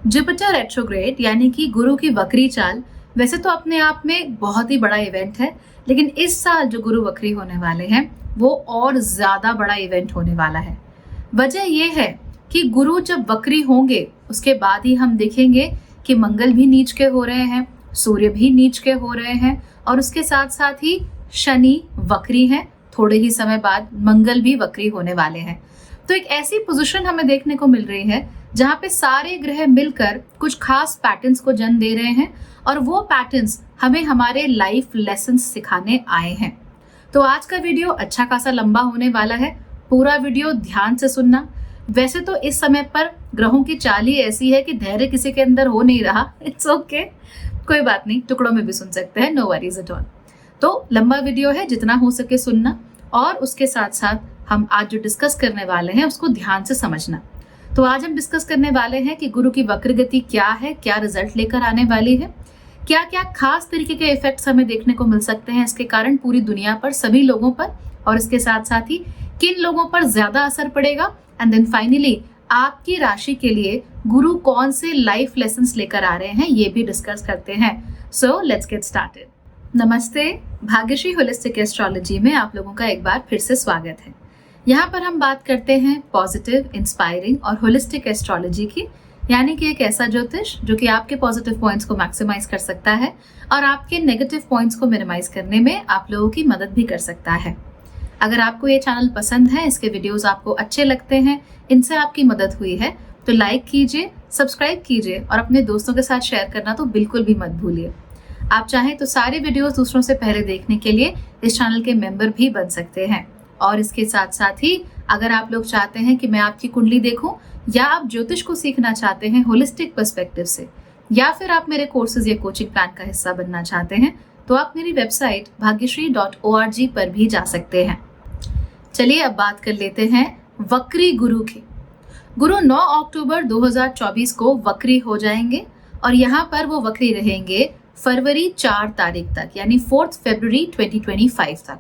Jupiter retrograde यानी कि गुरु की वक्री चाल वैसे तो अपने आप में बहुत ही बड़ा इवेंट है, लेकिन इस साल जो गुरु वक्री होने वाले हैं वो और ज्यादा बड़ा इवेंट होने वाला है। वजह यह है कि गुरु जब वक्री होंगे उसके बाद ही हम देखेंगे कि मंगल भी नीच के हो रहे हैं, सूर्य भी नीच के हो रहे हैं और उसके साथ साथ ही शनि वक्री है। थोड़े ही समय बाद मंगल भी वक्री होने वाले हैं। तो एक ऐसी पोजीशन हमें देखने को मिल रही है जहां पे सारे ग्रह मिलकर कुछ खास पैटर्न्स को जन्म दे रहे हैं और वो पैटर्न्स हमें हमारे लाइफ लेसन्स सिखाने आए हैं। तो आज का वीडियो अच्छा खासा लंबा होने वाला है, पूरा वीडियो ध्यान से सुनना। वैसे तो इस समय पर ग्रहों की चाल ही ऐसी है कि धैर्य किसी के अंदर हो नहीं रहा। इट्स ओके, कोई बात नहीं, टुकड़ों में भी सुन सकते हैं, नो वरीज एट ऑल। तो लंबा वीडियो है, जितना हो सके सुनना और उसके साथ साथ हम आज जो डिस्कस करने वाले हैं उसको ध्यान से समझना। तो आज हम डिस्कस करने वाले हैं कि गुरु की वक्र गति क्या है, क्या रिजल्ट लेकर आने वाली है, क्या क्या खास तरीके के इफेक्ट्स हमें देखने को मिल सकते हैं इसके कारण पूरी दुनिया पर, सभी लोगों पर, और इसके साथ साथ ही किन लोगों पर ज्यादा असर पड़ेगा, एंड देन फाइनली आपकी राशि के लिए गुरु कौन से लाइफ लेसन्स लेकर आ रहे हैं ये भी डिस्कस करते हैं। So let's get started. नमस्ते, भाग्यश्री होलिस्टिक एस्ट्रोलॉजी में आप लोगों का एक बार फिर से स्वागत है। यहाँ पर हम बात करते हैं पॉजिटिव, इंस्पायरिंग और होलिस्टिक एस्ट्रोलॉजी की, यानी कि एक ऐसा ज्योतिष जो कि आपके पॉजिटिव पॉइंट्स को मैक्सिमाइज कर सकता है और आपके नेगेटिव पॉइंट्स को मिनिमाइज करने में आप लोगों की मदद भी कर सकता है। अगर आपको ये चैनल पसंद है, इसके वीडियोस आपको अच्छे लगते हैं, इनसे आपकी मदद हुई है, तो लाइक कीजिए, सब्सक्राइब कीजिए और अपने दोस्तों के साथ शेयर करना तो बिल्कुल भी मत भूलिए। आप चाहें तो सारे वीडियोस दूसरों से पहले देखने के लिए इस चैनल के मेंबर भी बन सकते हैं। और इसके साथ साथ ही अगर आप लोग चाहते हैं कि मैं आपकी कुंडली देखूं या आप ज्योतिष को सीखना चाहते हैं होलिस्टिक पर्सपेक्टिव से, या फिर आप मेरे कोर्सेज या कोचिंग प्लान का हिस्सा बनना चाहते हैं, तो आप मेरी वेबसाइट bhagyashree.org पर भी जा सकते हैं। चलिए अब बात कर लेते हैं वक्री गुरु की। गुरु 9 अक्टूबर 2024 को वक्री हो जाएंगे और यहाँ पर वो वक्री रहेंगे फरवरी 4 तारीख तक, यानी 4 फरवरी 2025 तक।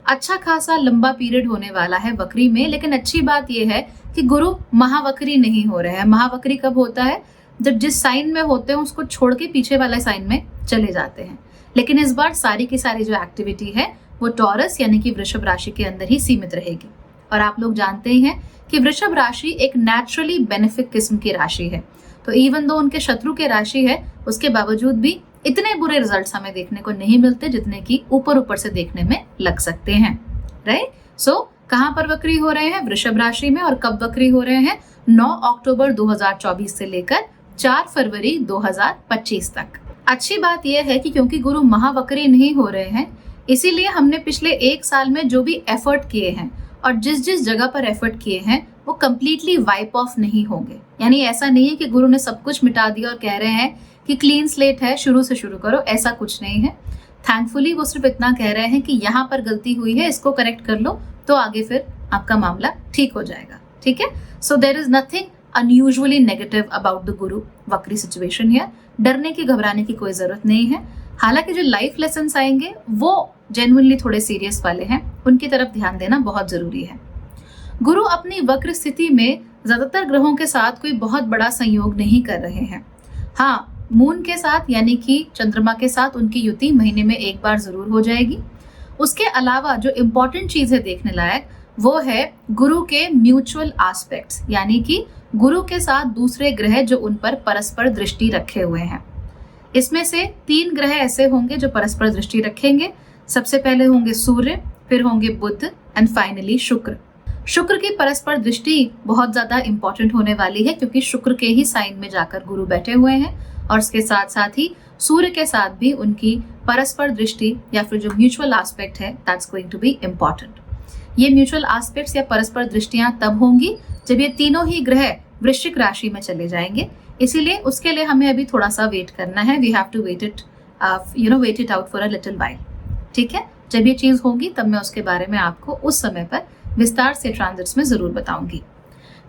अच्छा खासा लंबा पीरियड होने वाला है वक्री में, लेकिन अच्छी बात यह है कि गुरु महावक्री नहीं हो रहे हैं। महावक्री कब होता है? जब जिस साइन में होते हैं उसको छोड़ के पीछे वाले साइन में चले जाते हैं। लेकिन इस बार सारी की सारी जो एक्टिविटी है वो टॉरस यानी कि वृषभ राशि के अंदर ही सीमित रहेगी। और आप लोग जानते ही हैं कि वृषभ राशि एक नेचुरली बेनिफिक किस्म की राशि है, तो इवन दो उनके शत्रु के राशि है, उसके बावजूद भी इतने बुरे रिजल्ट्स हमें देखने को नहीं मिलते जितने कि ऊपर ऊपर से देखने में लग सकते हैं, राइट? सो कहां पर वक्री हो रहे हैं? वृषभ राशि में। और कब वक्री हो रहे हैं? 9 अक्टूबर 2024 से लेकर 4 फरवरी 2025 तक। अच्छी बात यह है कि क्योंकि गुरु महावक्री नहीं हो रहे हैं, इसीलिए हमने पिछले एक साल में जो भी एफर्ट किए हैं और जिस जिस जगह पर एफर्ट किए हैं वो कंप्लीटली वाइप ऑफ नहीं होंगे। यानी ऐसा नहीं है कि गुरु ने सब कुछ मिटा दिया और कह रहे हैं कि क्लीन स्लेट है, शुरू से शुरू करो, ऐसा कुछ नहीं है। थैंकफुली वो सिर्फ इतना कह रहे हैं कि यहाँ पर गलती हुई है, इसको करेक्ट कर लो, तो आगे फिर आपका मामला ठीक हो जाएगा। ठीक है? So there is nothing unusually negative about the Guru वक्री सिचुएशन हियर। डरने की, घबराने की कोई जरूरत नहीं है। हालांकि जो लाइफ लेसन्स आएंगे वो जेन्युइनली थोड़े सीरियस वाले हैं, उनकी तरफ ध्यान देना बहुत जरूरी है। गुरु अपनी वक्र स्थिति में ज्यादातर ग्रहों के साथ कोई बहुत बड़ा संयोग नहीं कर रहे हैं। हाँ, मून के साथ यानी कि चंद्रमा के साथ उनकी युति महीने में एक बार जरूर हो जाएगी। उसके अलावा जो इम्पोर्टेंट चीज है देखने लायक वो है गुरु के म्यूचुअल एस्पेक्ट्स, यानी कि गुरु के साथ दूसरे ग्रह जो उन पर परस्पर दृष्टि रखे हुए हैं। इसमें से 3 ग्रह ऐसे होंगे जो परस्पर दृष्टि रखेंगे। सबसे पहले होंगे सूर्य, फिर होंगे बुध एंड फाइनली शुक्र। शुक्र की परस्पर दृष्टि बहुत ज्यादा इंपॉर्टेंट होने वाली है क्योंकि शुक्र के ही साइन में जाकर गुरु बैठे हुए हैं और इसके साथ साथ ही सूर्य के साथ भी उनकी परस्पर दृष्टि या फिर जो म्यूचुअल एस्पेक्ट है that's going to be important. ये म्यूचुअल एस्पेक्ट्स या परस्पर दृष्टियां तब होंगी जब ये तीनों ही ग्रह वृश्चिक राशि में चले जाएंगे। इसीलिए उसके लिए हमें अभी थोड़ा सा वेट करना है। We have to wait it out for a little while. ठीक है? जब ये चीज होगी तब मैं उसके बारे में आपको उस समय पर विस्तार से ट्रांजिट्स में जरूर बताऊंगी।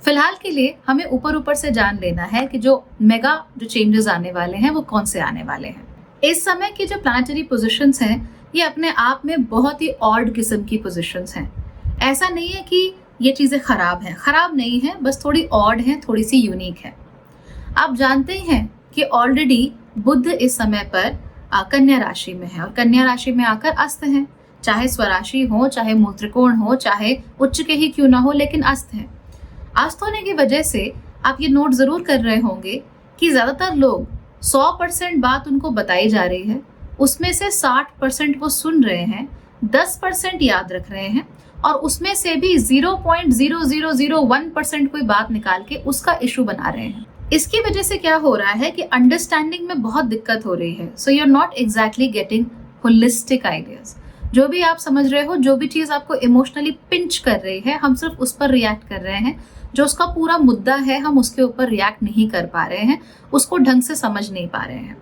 फिलहाल के लिए हमें ऊपर ऊपर से जान लेना है कि जो मेगा जो चेंजेस आने वाले हैं वो कौन से आने वाले हैं। इस समय की जो प्लैनेटरी पोजीशंस हैं ये अपने आप में बहुत ही ऑड किस्म की पोजीशंस हैं। ऐसा नहीं है कि ये चीजें खराब हैं, खराब नहीं है, बस थोड़ी ऑड है, थोड़ी सी यूनिक है। आप जानते हैं कि ऑलरेडी बुध इस समय पर कन्या राशि में है और कन्या राशि में आकर अस्त है। चाहे स्वराशि हो, चाहे मूल त्रिकोण हो, चाहे उच्च के ही क्यों ना हो, लेकिन अस्त है। अस्त होने की वजह से आप ये नोट जरूर कर रहे होंगे कि ज्यादातर लोग 100% बात उनको बताई जा रही है, उसमें से 60% वो सुन रहे हैं, 10% याद रख रहे हैं और उसमें से भी 0.0001% कोई बात निकाल के उसका इशू बना रहे हैं। इसकी वजह से क्या हो रहा है कि अंडरस्टैंडिंग में बहुत दिक्कत हो रही है। So you are not exactly getting holistic ideas. जो भी आप समझ रहे हो, जो भी चीज आपको इमोशनली पिंच कर रही है, हम सिर्फ उस पर रिएक्ट कर रहे हैं। जो उसका पूरा मुद्दा है हम उसके ऊपर रिएक्ट नहीं कर पा रहे हैं, उसको ढंग से समझ नहीं पा रहे हैं।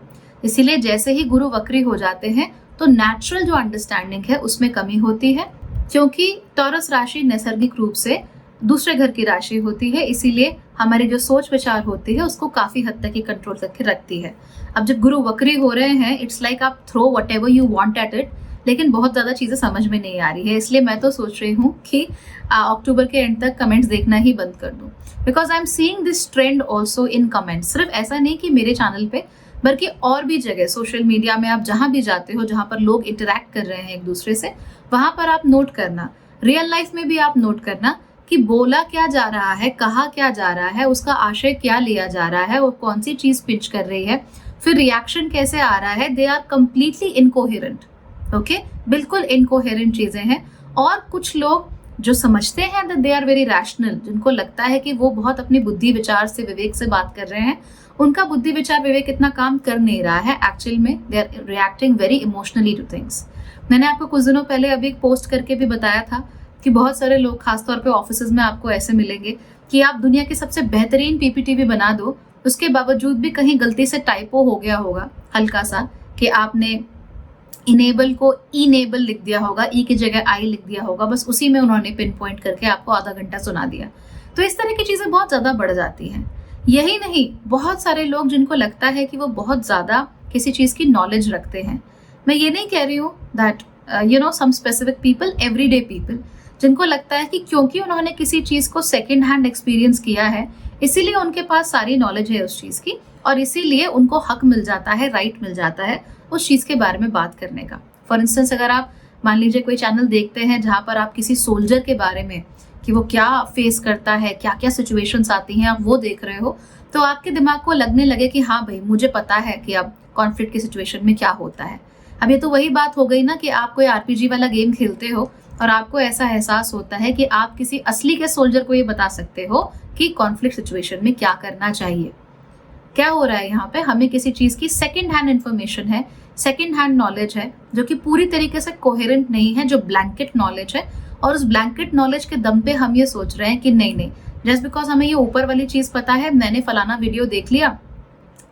इसीलिए जैसे ही गुरु वक्री हो जाते हैं तो नेचुरल जो अंडरस्टैंडिंग है उसमें कमी होती है, क्योंकि टॉरस राशि नैसर्गिक रूप से दूसरे घर की राशि होती है। इसीलिए हमारी जो सोच विचार होती है उसको काफी हद तक ही कंट्रोल करके रखती है। अब जब गुरु वक्री हो रहे हैं, इट्स लाइक आप throw whatever you want at it, लेकिन बहुत ज्यादा चीजें समझ में नहीं आ रही है। इसलिए मैं तो सोच रही हूँ कि अक्टूबर के एंड तक कमेंट्स देखना ही बंद कर दूं, because I am seeing this trend also in comments. सिर्फ ऐसा नहीं कि मेरे चैनल पे, बल्कि और भी जगह सोशल मीडिया में आप जहां भी जाते हो, जहां पर लोग इंटरेक्ट कर रहे हैं एक दूसरे से, वहां पर आप नोट करना, रियल लाइफ में भी आप नोट करना कि बोला क्या जा रहा है, कहा क्या जा रहा है, उसका आशय क्या लिया जा रहा है और कौन सी चीज पिंच कर रही है, फिर रिएक्शन कैसे आ रहा है। They are completely incoherent. Okay, बिल्कुल इनकोहेरेंट चीजें हैं। और कुछ लोग जो समझते हैं that they are very rational, जिनको लगता है कि वो बहुत अपनी बुद्धि विचार से, विवेक से बात कर रहे हैं, उनका बुद्धि विचार विवेक इतना काम कर नहीं रहा है। एक्चुअल में they are reacting very emotionally to things. मैंने आपको कुछ दिनों पहले अभी एक पोस्ट करके भी बताया था कि बहुत सारे लोग, खासतौर पे ऑफिसेज में आपको ऐसे मिलेंगे कि आप दुनिया की सबसे बेहतरीन पीपीटी भी बना दो, उसके बावजूद भी कहीं गलती से टाइपो हो गया होगा हल्का सा, कि आपने इनेबल को इनेबल लिख दिया होगा, ई की जगह आई लिख दिया होगा, बस उसी में उन्होंने पिन पॉइंट करके आपको आधा घंटा सुना दिया। तो इस तरह की चीजें बहुत ज्यादा बढ़ जाती हैं। यही नहीं, बहुत सारे लोग जिनको लगता है कि वो बहुत ज्यादा किसी चीज की नॉलेज रखते हैं। मैं ये नहीं कह रही हूँ that some specific people, everyday people, जिनको लगता है कि क्योंकि उन्होंने किसी चीज को सेकेंड हैंड एक्सपीरियंस किया है, इसीलिए उनके पास सारी नॉलेज है उस चीज की, और इसीलिए उनको हक मिल जाता है, राइट मिल जाता है उस चीज के बारे में बात करने का। फॉर इंस्टेंस, अगर आप मान लीजिए कोई चैनल देखते हैं जहां पर आप किसी सोल्जर के बारे में, कि वो क्या फेस करता है, क्या क्या सिचुएशंस आती हैं, आप वो देख रहे हो, तो आपके दिमाग को लगने लगे कि हाँ भाई, मुझे पता है कि अब कॉन्फ्लिक्ट की सिचुएशन में क्या होता है। अब ये तो वही बात हो गई ना कि आप कोई आरपीजी वाला गेम खेलते हो और आपको ऐसा एहसास होता है कि आप किसी असली के सोल्जर को ये बता सकते हो कि कॉन्फ्लिक्ट सिचुएशन में क्या करना चाहिए। क्या हो रहा है यहाँ पे, हमें किसी चीज की सेकेंड हैंड इन्फॉर्मेशन है, सेकेंड हैंड नॉलेज है, जो कि पूरी तरीके से कोहेरेंट नहीं है, जो ब्लैंकेट नॉलेज है, और उस ब्लैंकेट नॉलेज के दम पे हम ये सोच रहे हैं कि नहीं नहीं, जस्ट बिकॉज हमें ये ऊपर वाली चीज पता है, मैंने फलाना वीडियो देख लिया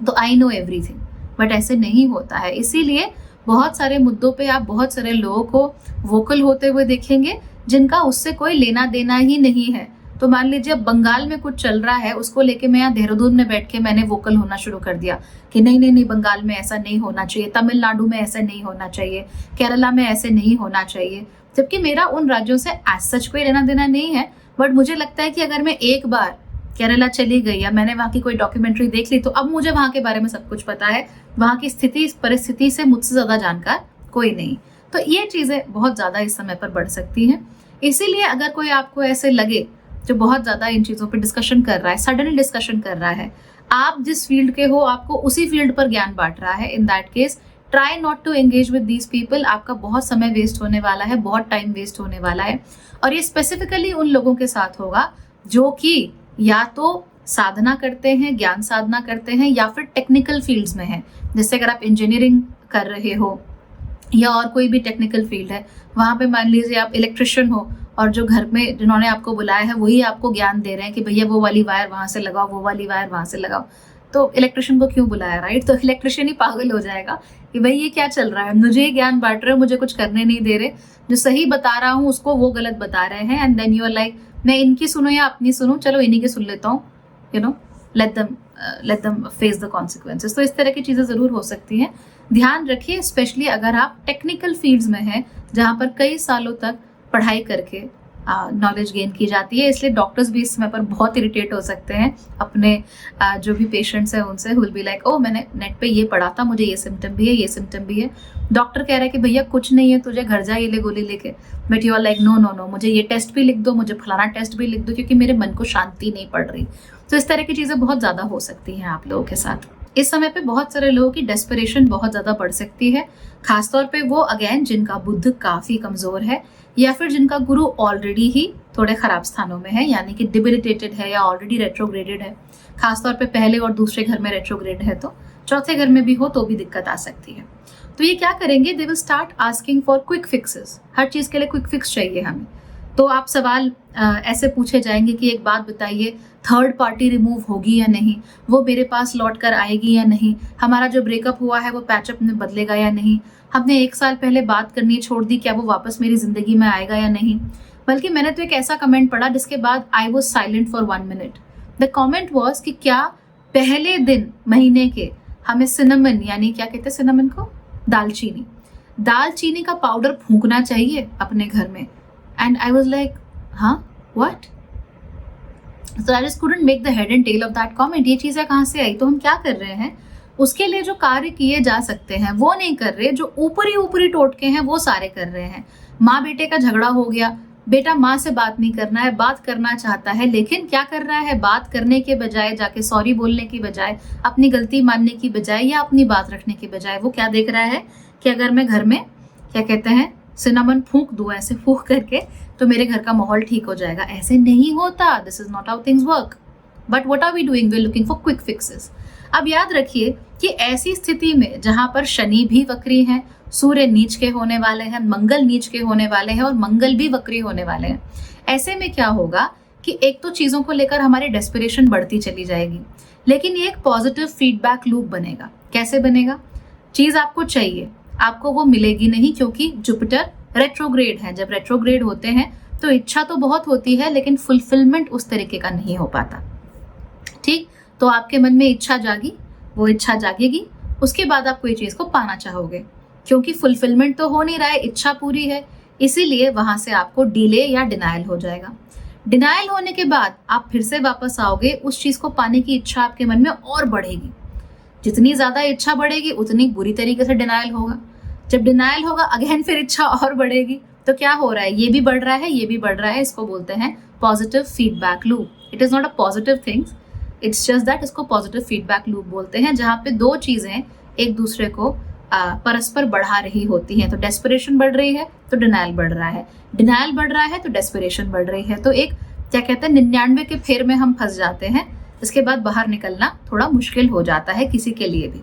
तो आई नो एवरीथिंग, बट ऐसे नहीं होता है। इसीलिए बहुत सारे मुद्दों पे आप बहुत सारे लोगों को वोकल होते हुए देखेंगे जिनका उससे कोई लेना देना ही नहीं है। तो मान लीजिए बंगाल में कुछ चल रहा है, उसको लेके मैं यहाँ देहरादून में बैठ के मैंने वोकल होना शुरू कर दिया कि नहीं नहीं नहीं, बंगाल में ऐसा नहीं होना चाहिए, तमिलनाडु में ऐसा नहीं होना चाहिए, केरला में ऐसे नहीं होना चाहिए, जबकि मेरा उन राज्यों से एज सच कोई लेना देना नहीं है। बट मुझे लगता है कि अगर मैं एक बार केरला चली गई या मैंने वहाँ की कोई डॉक्यूमेंट्री देख ली, तो अब मुझे वहाँ के बारे में सब कुछ पता है, वहाँ की स्थिति, परिस्थिति से मुझसे ज्यादा जानकार कोई नहीं। तो ये चीजें बहुत ज्यादा इस समय पर बढ़ सकती हैं। इसीलिए अगर कोई आपको ऐसे लगे जो बहुत ज्यादा इन चीजों पर डिस्कशन कर रहा है, सडनली डिस्कशन कर रहा है, आप जिस फील्ड के हो आपको उसी फील्ड पर ज्ञान बांट रहा है, in that case try not to engage with these people. आपका बहुत समय वेस्ट होने वाला है, बहुत टाइम वेस्ट होने वाला है, और ये स्पेसिफिकली उन लोगों के साथ होगा जो कि या तो साधना करते हैं, ज्ञान साधना करते हैं, या फिर टेक्निकल फील्ड्स में है। जैसे अगर आप इंजीनियरिंग कर रहे हो या और कोई भी टेक्निकल फील्ड है, वहां पे मान लीजिए आप इलेक्ट्रिशियन हो और जो घर में जिन्होंने आपको बुलाया है वही आपको ज्ञान दे रहे हैं कि भैया वो वाली वायर वहां से लगाओ, वो वाली वायर वहां से लगाओ, तो इलेक्ट्रिशियन को क्यों बुलाया, राइट? तो इलेक्ट्रिशियन ही पागल हो जाएगा कि भाई ये क्या चल रहा है, मुझे ही ज्ञान बांट रहे हो, मुझे कुछ करने नहीं दे रहे, जो सही बता रहा हूँ उसको वो गलत बता रहे हैं, and then you are like मैं इनकी सुनूं या अपनी सुनूं, चलो इन्हीं की सुन लेता हूँ, let them face the consequences. तो इस तरह की चीजें जरूर हो सकती हैं। ध्यान रखिए, स्पेशली अगर आप टेक्निकल फील्ड्स में हैं जहां पर कई सालों तक पढ़ाई करके नॉलेज गेन की जाती है। इसलिए डॉक्टर्स भी इस समय पर बहुत इरिटेट हो सकते हैं अपने जो भी पेशेंट्स हैं उनसे, विल बी लाइक, ओ मैंने नेट पे ये पढ़ा था, मुझे ये सिम्टम भी है, ये सिम्टम भी है। डॉक्टर कह रहा है कि भैया कुछ नहीं है, तुझे घर जा ये ले गोली लेके, but you are like no no no, मुझे ये टेस्ट भी लिख दो, मुझे फलाना टेस्ट भी लिख दो, क्योंकि मेरे मन को शांति नहीं पड़ रही। तो इस तरह की चीजें बहुत ज्यादा हो सकती हैं आप लोगों के साथ। इस समय पे बहुत सारे लोगों की डेस्परेशन बहुत ज्यादा बढ़ सकती है, खासतौर पे वो अगेन जिनका बुद्ध काफी कमजोर है, या फिर जिनका गुरु ऑलरेडी ही थोड़े खराब स्थानों में है, यानी कि डिबिलिटेटेड है या ऑलरेडी रेट्रोग्रेडेड है। खासतौर पे पहले और दूसरे घर में रेट्रोग्रेड है, तो चौथे घर में भी हो तो भी दिक्कत आ सकती है। तो ये क्या करेंगे, they will start asking for quick fixes. हर चीज के लिए क्विक फिक्स चाहिए हमें। तो आप सवाल ऐसे पूछे जाएंगे कि एक बात बताइए, थर्ड पार्टी रिमूव होगी या नहीं, वो मेरे पास लौट कर आएगी या नहीं, हमारा जो ब्रेकअप हुआ है वो पैचअप में बदलेगा या नहीं, हमने 1 साल पहले बात करनी छोड़ दी, क्या वो वापस मेरी जिंदगी में आएगा या नहीं। बल्कि मैंने तो एक ऐसा कमेंट पढ़ा जिसके बाद I was silent for 1 minute. The comment was कि क्या पहले दिन महीने के हमें सिनेमन, यानी क्या कहते हैं सिनेमन को, दालचीनी का पाउडर फूंकना चाहिए अपने घर में। एंड आई वॉज लाइक, हाँ what? So I just couldn't make the head and tail of that comment। ये चीजें कहाँ से आई? तो हम क्या कर रहे हैं, उसके लिए जो कार्य किए जा सकते हैं वो नहीं कर रहे, जो ऊपरी टोटके हैं वो सारे कर रहे हैं। माँ बेटे का झगड़ा हो गया, बेटा माँ से बात नहीं करना है, बात करना चाहता है, लेकिन क्या कर रहा है, बात करने के बजाय, जाके सॉरी बोलने की बजाय, अपनी गलती मानने की बजाय, या अपनी बात रखने की बजाय, वो क्या देख रहा है कि अगर मैं घर में क्या कहते हैं सिनामन फूंक दूं, ऐसे फूंक करके, तो मेरे घर का माहौल ठीक हो जाएगा। ऐसे नहीं होता, this is not how things work. But what are we doing, we are looking for quick fixes. अब याद रखिए कि ऐसी स्थिति में जहां पर शनि भी वक्री है, सूर्य नीच के होने वाले हैं, मंगल नीच के होने वाले हैं और मंगल भी वक्री होने वाले हैं, ऐसे में क्या होगा कि एक तो चीजों को लेकर हमारी डेस्परेशन बढ़ती चली जाएगी, लेकिन ये एक पॉजिटिव फीडबैक लूप बनेगा। कैसे बनेगा? चीज आपको चाहिए, आपको वो मिलेगी नहीं, क्योंकि जुपिटर रेट्रोग्रेड है। जब रेट्रोग्रेड होते हैं तो इच्छा तो बहुत होती है, लेकिन फुलफिलमेंट उस तरीके का नहीं हो पाता। ठीक, तो आपके मन में इच्छा जागी, वो इच्छा जागेगी, उसके बाद आप कोई चीज को पाना चाहोगे, क्योंकि फुलफिलमेंट तो हो नहीं रहा है, इच्छा पूरी है, इसीलिए वहां से आपको डिले या डिनायल हो जाएगा। डिनायल होने के बाद आप फिर से वापस आओगे, उस चीज को पाने की इच्छा आपके मन में और बढ़ेगी। जितनी ज्यादा इच्छा बढ़ेगी उतनी बुरी तरीके से डिनायल होगा। जब डिनायल होगा अगेन फिर इच्छा और बढ़ेगी। तो क्या हो रहा है, ये भी बढ़ रहा है, ये भी बढ़ रहा है। इसको बोलते हैं positive feedback loop. It is not a positive things, it's just that इसको पॉजिटिव फीडबैक लूप बोलते हैं, जहाँ पे दो चीजें एक दूसरे को परस्पर बढ़ा रही होती हैं। तो डेस्परेशन बढ़ रही है तो डिनायल बढ़ रहा है, डिनायल बढ़ रहा है तो डेस्परेशन बढ़ रही है। तो एक क्या कहते हैं 99 के फेर में हम फंस जाते हैं, इसके बाद बाहर निकलना थोड़ा मुश्किल हो जाता है किसी के लिए भी।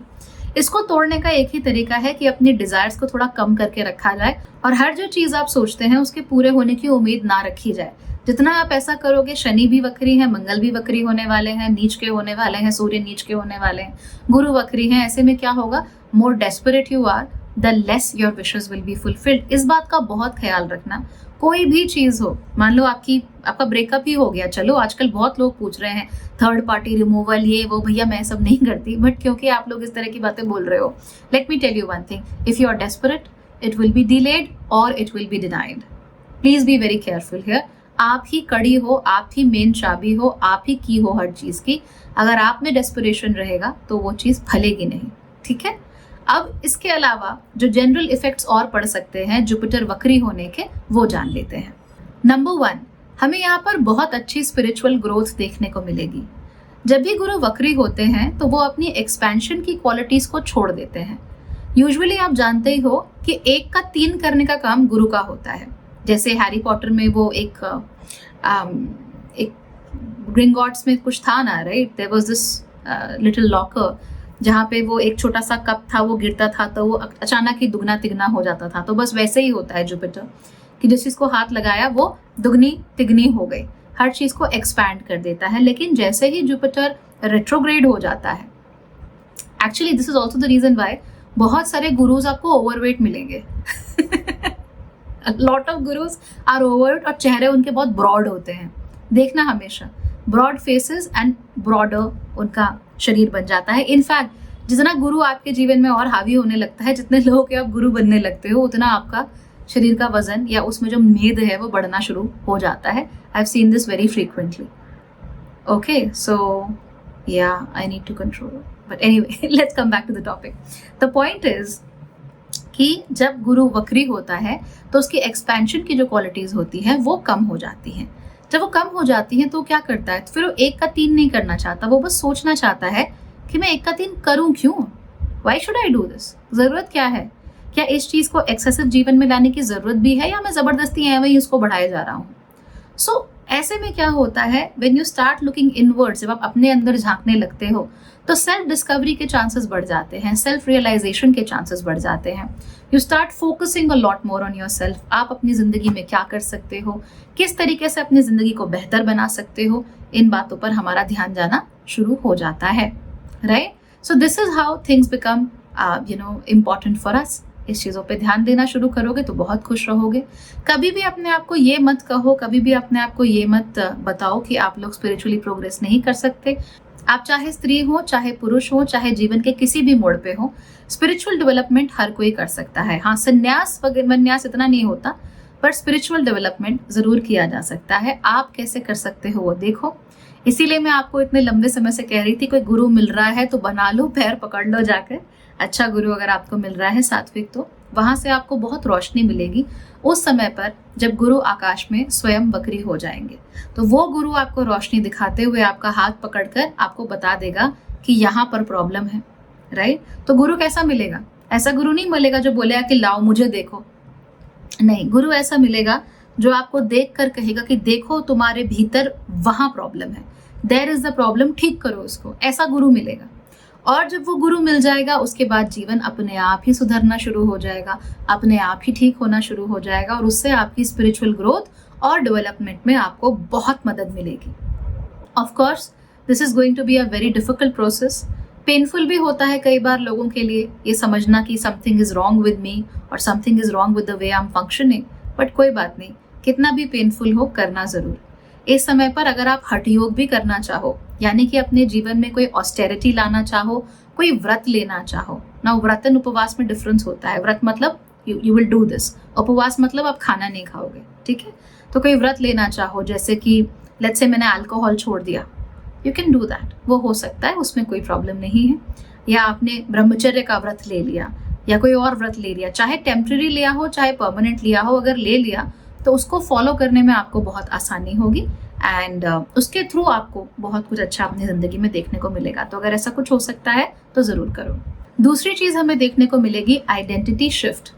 इसको तोड़ने का एक ही तरीका है कि अपनी डिजायर्स को थोड़ा कम करके रखा जाए और हर जो चीज आप सोचते हैं उसके पूरे होने की उम्मीद ना रखी जाए। जितना आप ऐसा करोगे, शनि भी वक्री है, मंगल भी वक्री होने वाले हैं, नीच के होने वाले हैं, सूर्य नीच के होने वाले हैं, गुरु वक्री हैं। ऐसे में क्या होगा, more desperate you are the less your wishes will be fulfilled. इस बात का बहुत ख्याल रखना। कोई भी चीज हो, मान लो आपका ब्रेकअप ही हो गया, चलो आजकल बहुत लोग पूछ रहे हैं थर्ड पार्टी रिमूवल, ये वो, भैया मैं सब नहीं करती, बट क्योंकि आप लोग इस तरह की बातें बोल रहे हो, let me tell you one thing, if you are desperate it will be delayed और it will be denied. Please be very careful here. आप ही कड़ी हो, आप ही मेन चाबी हो, आप ही की हो हर चीज की। अगर आप में डेस्परेशन रहेगा तो वो चीज फलेगी नहीं, ठीक है। अब इसके अलावा जो जनरल इफेक्ट्स और पड़ सकते हैं जुपिटर वक्री होने के, वो जान लेते हैं। नंबर 1, हमें यहाँ पर बहुत अच्छी स्पिरिचुअल ग्रोथ देखने को मिलेगी। जब भी गुरु वक्री होते हैं तो वो अपनी एक्सपेंशन की क्वालिटीज को छोड़ देते हैं। यूजुअली आप जानते ही हो कि 1 का 3 करने का काम गुरु का होता है। जैसे हैरी पॉटर में वो एक ग्रिंगॉट्स में कुछ था ना, right, there was this little locker जहाँ पे वो एक छोटा सा कप था, वो गिरता था तो वो अचानक ही दुगना तिगना हो जाता था। तो बस वैसे ही होता है जुपिटर, कि जिस चीज को हाथ लगाया वो दुगनी तिगनी हो गई, हर चीज को एक्सपैंड कर देता है। लेकिन जैसे ही जुपिटर रेट्रोग्रेड हो जाता है, actually this is also the reason why बहुत सारे गुरुज आपको ओवरवेट मिलेंगे। Lot of gurus are overweight और चेहरे उनके बहुत ब्रॉड होते हैं। देखना हमेशा ब्रॉड फेसेस एंड ब्रॉडर उनका शरीर बन जाता है। इनफैक्ट जितना गुरु आपके जीवन में और हावी होने लगता है, जितने लोगों के आप गुरु बनने लगते हो, उतना आपका शरीर का वजन या उसमें जो मेद है वो बढ़ना शुरू हो जाता है। I have seen this very frequently. Okay, so yeah I need to control, but anyway let's come back to the topic. The point is कि जब गुरु वक्री होता है तो उसकी एक्सपेंशन की जो क्वालिटीज होती हैं वो कम हो जाती हैं। जब वो कम हो जाती हैं तो क्या करता है, तो फिर वो 1 का 3 नहीं करना चाहता, वो बस सोचना चाहता है कि मैं 1 का 3 करूं क्यों, why should I do this, जरूरत क्या है, क्या इस चीज को एक्सेसिव जीवन में लाने की जरूरत भी है या मैं जबरदस्ती है वही उसको बढ़ाए जा रहा हूँ। सो ऐसे में क्या होता है, when you start looking inwards, जब आप अपने अंदर झांकने लगते हो तो सेल्फ डिस्कवरी के चांसेस बढ़ जाते हैं, सेल्फ रियलाइजेशन के चांसेस बढ़ जाते हैं। You start focusing a lot more on your self. आप अपनी जिंदगी में क्या कर सकते हो, किस तरीके से अपनी जिंदगी को बेहतर बना सकते हो, इन बातों पर हमारा ध्यान जाना शुरू हो जाता है, right. So this is how things become important for us. इस चीज़ों पे ध्यान देना शुरू करोगे तो बहुत खुश रहोगे। कभी भी अपने आप को ये मत कहो, कभी भी अपने आप को ये मत बताओ कि आप लोग स्पिरिचुअली प्रोग्रेस नहीं कर सकते। आप चाहे स्त्री हो, चाहे पुरुष हो, चाहे जीवन के किसी भी मोड़ पे हो, स्पिरिचुअल डेवलपमेंट हर कोई कर सकता है। हाँ, संन्यास वन्यास इतना नहीं होता, पर स्पिरिचुअल डेवलपमेंट जरूर किया जा सकता है। आप कैसे कर सकते हो वो देखो। इसीलिए मैं आपको इतने लंबे समय से कह रही थी, कोई गुरु मिल रहा है तो बना लो, पैर पकड़ लो जाकर। अच्छा गुरु अगर आपको मिल रहा है सात्विक, तो वहां से आपको बहुत रोशनी मिलेगी उस समय पर जब गुरु आकाश में स्वयं बकरी हो जाएंगे। तो वो गुरु आपको रोशनी दिखाते हुए आपका हाथ पकड़कर आपको बता देगा कि यहाँ पर प्रॉब्लम है, राइट। तो गुरु कैसा मिलेगा, ऐसा गुरु नहीं मिलेगा जो बोलेगा कि लाओ मुझे देखो, नहीं। गुरु ऐसा मिलेगा जो आपको देख कर कहेगा कि देखो तुम्हारे भीतर वहां प्रॉब्लम है, देयर इज द प्रॉब्लम, ठीक करो उसको। ऐसा गुरु मिलेगा। और जब वो गुरु मिल जाएगा उसके बाद जीवन अपने आप ही सुधरना शुरू हो जाएगा, अपने आप ही ठीक होना शुरू हो जाएगा, और उससे आपकी स्पिरिचुअल ग्रोथ और डेवलपमेंट में आपको बहुत मदद मिलेगी। Of course this is going to be a very difficult process. Painful भी होता है कई बार लोगों के लिए ये समझना कि something is wrong with me और something is wrong with the way I am functioning, but कोई बात नहीं, कितना भी पेनफुल हो करना जरूर। इस समय पर अगर आप हठ योग भी करना चाहो, यानी कि अपने जीवन में कोई ऑस्टेरिटी लाना चाहो, कोई व्रत लेना चाहो ना, व्रत एंड उपवास में डिफरेंस होता है। व्रत मतलब यू विल डू दिस, उपवास मतलब आप खाना नहीं खाओगे, ठीक है। तो कोई व्रत लेना चाहो, जैसे कि लेट्स से मैंने अल्कोहल छोड़ दिया, यू कैन डू दैट, वो हो सकता है, उसमें कोई प्रॉब्लम नहीं है। या आपने ब्रह्मचर्य का व्रत ले लिया या कोई और व्रत ले लिया, चाहे टेम्पररी लिया हो चाहे परमानेंट लिया हो, अगर ले लिया तो उसको फॉलो करने में आपको बहुत आसानी होगी एंड उसके थ्रू आपको बहुत कुछ अच्छा अपनी जिंदगी में देखने को मिलेगा। तो अगर ऐसा कुछ हो सकता है तो जरूर करो। दूसरी चीज हमें देखने को मिलेगी आइडेंटिटी शिफ्ट।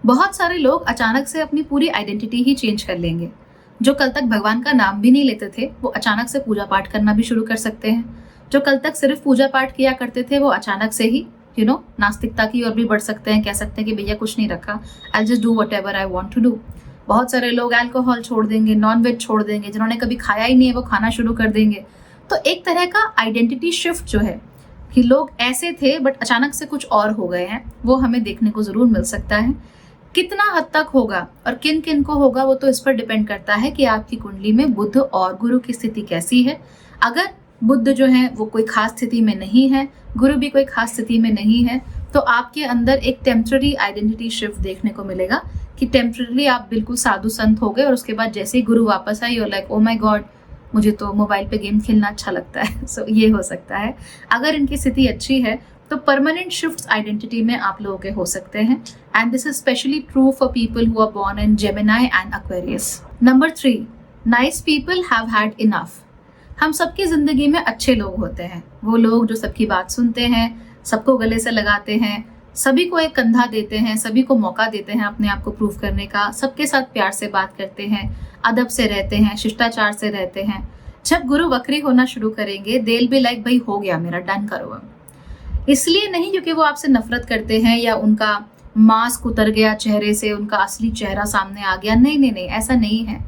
बहुत सारे लोग अचानक से अपनी पूरी आइडेंटिटी ही चेंज कर लेंगे। जो कल तक भगवान का नाम भी नहीं लेते थे वो अचानक से पूजा पाठ करना भी शुरू कर सकते हैं। जो कल तक सिर्फ पूजा पाठ किया करते थे वो अचानक से ही नास्तिकता की ओर भी बढ़ सकते हैं। कह सकते हैं कि भैया कुछ नहीं रखा, I just do whatever I want to do. बहुत सारे लोग अल्कोहल छोड़ देंगे, नॉन वेज छोड़ देंगे, जिन्होंने कभी खाया ही नहीं है वो खाना शुरू कर देंगे। तो एक तरह का आइडेंटिटी शिफ्ट जो है कि लोग ऐसे थे बट अचानक से कुछ और हो गए हैं, वो हमें देखने को जरूर मिल सकता है। कितना हद तक होगा और किन किन को होगा वो तो इस पर डिपेंड करता है कि आपकी कुंडली में बुध और गुरु की स्थिति कैसी है। अगर बुध जो है वो कोई खास स्थिति में नहीं है, गुरु भी कोई खास स्थिति में नहीं है, तो आपके अंदर एक टेम्पररी आइडेंटिटी शिफ्ट देखने को मिलेगा कि टेम्पररी आप बिल्कुल साधु संत हो गए और उसके बाद जैसे ही गुरु वापस आई, you're like, oh my God, मुझे तो मोबाइल पे गेम खेलना अच्छा लगता है। सो ये हो सकता है। अगर इनकी स्थिति अच्छी है तो परमानेंट शिफ्ट्स आइडेंटिटी में आप लोगों के हो सकते हैं and this is specially true for people who are born in Gemini and Aquarius. Number 3, nice people have had enough. हम सबकी जिंदगी में अच्छे लोग होते हैं, वो लोग जो सबकी बात सुनते हैं, सबको गले से लगाते हैं, सभी को एक कंधा देते हैं, सभी को मौका देते हैं अपने आप को प्रूव करने का, सबके साथ प्यार से बात करते हैं, अदब से रहते हैं, शिष्टाचार से रहते हैं। जब गुरु वक्री होना शुरू करेंगे दे विल बी लाइक, भाई हो गया मेरा, डन करो अब। इसलिए नहीं क्योंकि वो आपसे नफरत करते हैं या उनका मास्क उतर गया चेहरे से, उनका असली चेहरा सामने आ गया, नहीं नहीं नहीं, ऐसा नहीं है।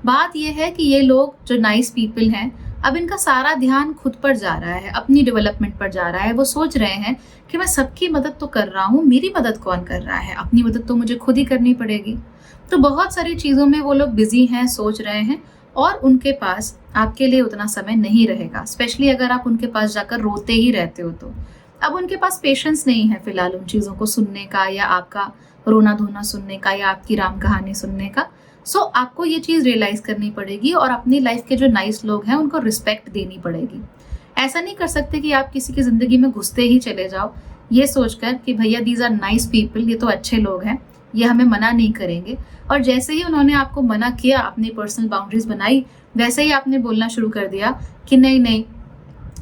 बात यह है कि ये लोग जो नाइस पीपल हैं, अब इनका सारा ध्यान खुद पर जा रहा है, अपनी डेवलपमेंट पर जा रहा है। वो सोच रहे हैं कि मैं सबकी मदद तो कर रहा हूँ, मेरी मदद कौन कर रहा है, अपनी मदद तो मुझे खुद ही करनी पड़ेगी। तो बहुत सारी चीज़ों में वो लोग बिजी हैं, सोच रहे हैं, और उनके पास आपके लिए उतना समय नहीं रहेगा। स्पेशली अगर आप उनके पास जाकर रोते ही रहते हो तो अब उनके पास पेशेंस नहीं है फिलहाल उन चीज़ों को सुनने का, या आपका रोना धोना सुनने का, या आपकी राम कहानी सुनने का। सो आपको ये चीज़ रियलाइज करनी पड़ेगी और अपनी लाइफ के जो नाइस लोग हैं उनको रिस्पेक्ट देनी पड़ेगी। ऐसा नहीं कर सकते कि आप किसी की जिंदगी में घुसते ही चले जाओ ये सोचकर कि भैया दीज आर नाइस पीपल, ये तो अच्छे लोग हैं, ये हमें मना नहीं करेंगे। और जैसे ही उन्होंने आपको मना किया, अपनी पर्सनल बाउंड्रीज बनाई, वैसे ही आपने बोलना शुरू कर दिया कि नहीं नहीं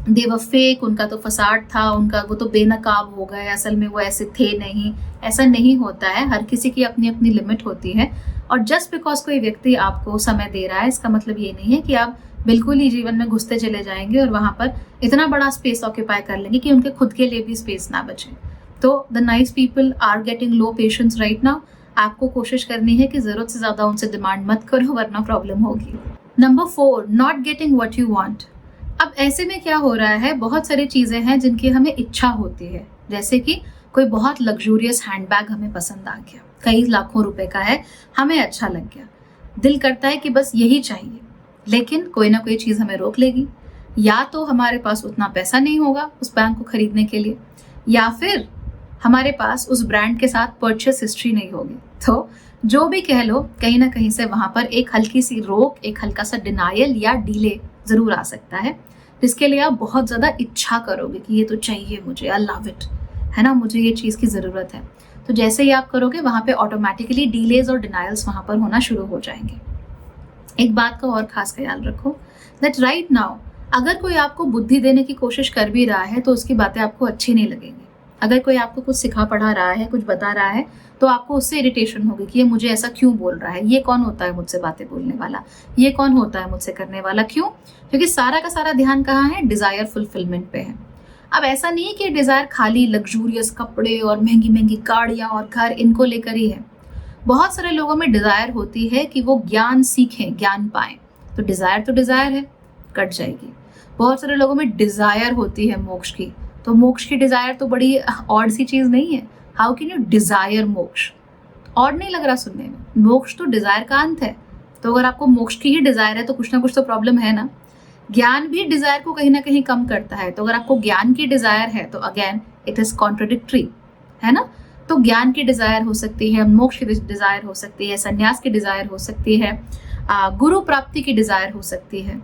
दे वर फेक, उनका तो फसाड था, उनका वो तो बेनकाब हो गए, असल में वो ऐसे थे नहीं। ऐसा नहीं होता है, हर किसी की अपनी अपनी लिमिट होती है। और जस्ट बिकॉज कोई व्यक्ति आपको समय दे रहा है इसका मतलब ये नहीं है कि आप बिल्कुल ही जीवन में घुसते चले जाएंगे और वहां पर इतना बड़ा स्पेस ऑक्यूपाई कर लेंगे कि उनके खुद के लिए भी स्पेस ना बचे। तो the nice people are getting low patience right now. आपको कोशिश करनी है कि जरूरत से ज्यादा उनसे डिमांड मत करो वरना प्रॉब्लम होगी। Number 4, not getting what you want. अब ऐसे में क्या हो रहा है, बहुत सारी चीजें हैं जिनकी हमें इच्छा होती है, जैसे कि कोई बहुत लग्जूरियस हैंडबैग हमें पसंद आ गया, कई लाखों रुपए का है, हमें अच्छा लग गया, दिल करता है कि बस यही चाहिए, लेकिन कोई ना कोई चीज हमें रोक लेगी। या तो हमारे पास उतना पैसा नहीं होगा उस बैग को खरीदने के लिए, या फिर हमारे पास उस ब्रांड के साथ परचेस हिस्ट्री नहीं होगी। तो जो भी कह लो, कहीं ना कहीं से वहां पर एक हल्की सी रोक, एक हल्का सा डिनायल या डिले जरूर आ सकता है, जिसके लिए आप बहुत ज्यादा इच्छा करोगे कि ये तो चाहिए मुझे, आई लव इट, है ना, मुझे ये चीज की जरूरत है। तो जैसे ही आप करोगे वहां पे ऑटोमेटिकली डिलेज और डिनायल्स वहां पर होना शुरू हो जाएंगे। एक बात का और खास ख्याल रखो, दैट राइट नाउ अगर कोई आपको बुद्धि देने की कोशिश कर भी रहा है तो उसकी बातें आपको अच्छी नहीं लगेंगी। अगर कोई आपको कुछ सिखा पढ़ा रहा है, कुछ बता रहा है, तो आपको उससे इरिटेशन होगी कि ये मुझे ऐसा क्यों बोल रहा है, ये कौन होता है मुझसे बातें बोलने वाला, ये कौन होता है मुझसे करने वाला। क्यों? क्योंकि सारा का सारा ध्यान कहाँ है, डिजायर फुलफिलमेंट पे है। अब ऐसा नहीं है कि डिजायर खाली लग्जूरियस कपड़े और महंगी महंगी गाड़ियां और घर इनको लेकर ही है। बहुत सारे लोगों में डिजायर होती है कि वो ज्ञान सीखें, ज्ञान पाएं, तो डिजायर है, कट जाएगी। बहुत सारे लोगों में डिजायर होती है मोक्ष की, तो मोक्ष की डिजायर तो बड़ी ऑड सी चीज नहीं है। हाउ कैन यू डिजायर मोक्ष? ऑड नहीं लग रहा सुनने में? मोक्ष तो डिजायर का अंत है। तो अगर आपको मोक्ष की ही डिजायर है तो कुछ ना कुछ तो प्रॉब्लम है ना। ज्ञान भी डिजायर को कहीं ना कहीं कम करता है, तो अगर आपको ज्ञान की डिजायर है तो अगेन इट इज कॉन्ट्रोडिक्टरी, है ना। तो ज्ञान की डिजायर हो सकती है, मोक्ष की डिजायर हो सकती है, संन्यास की डिजायर हो सकती है, गुरु प्राप्ति की डिजायर हो सकती है,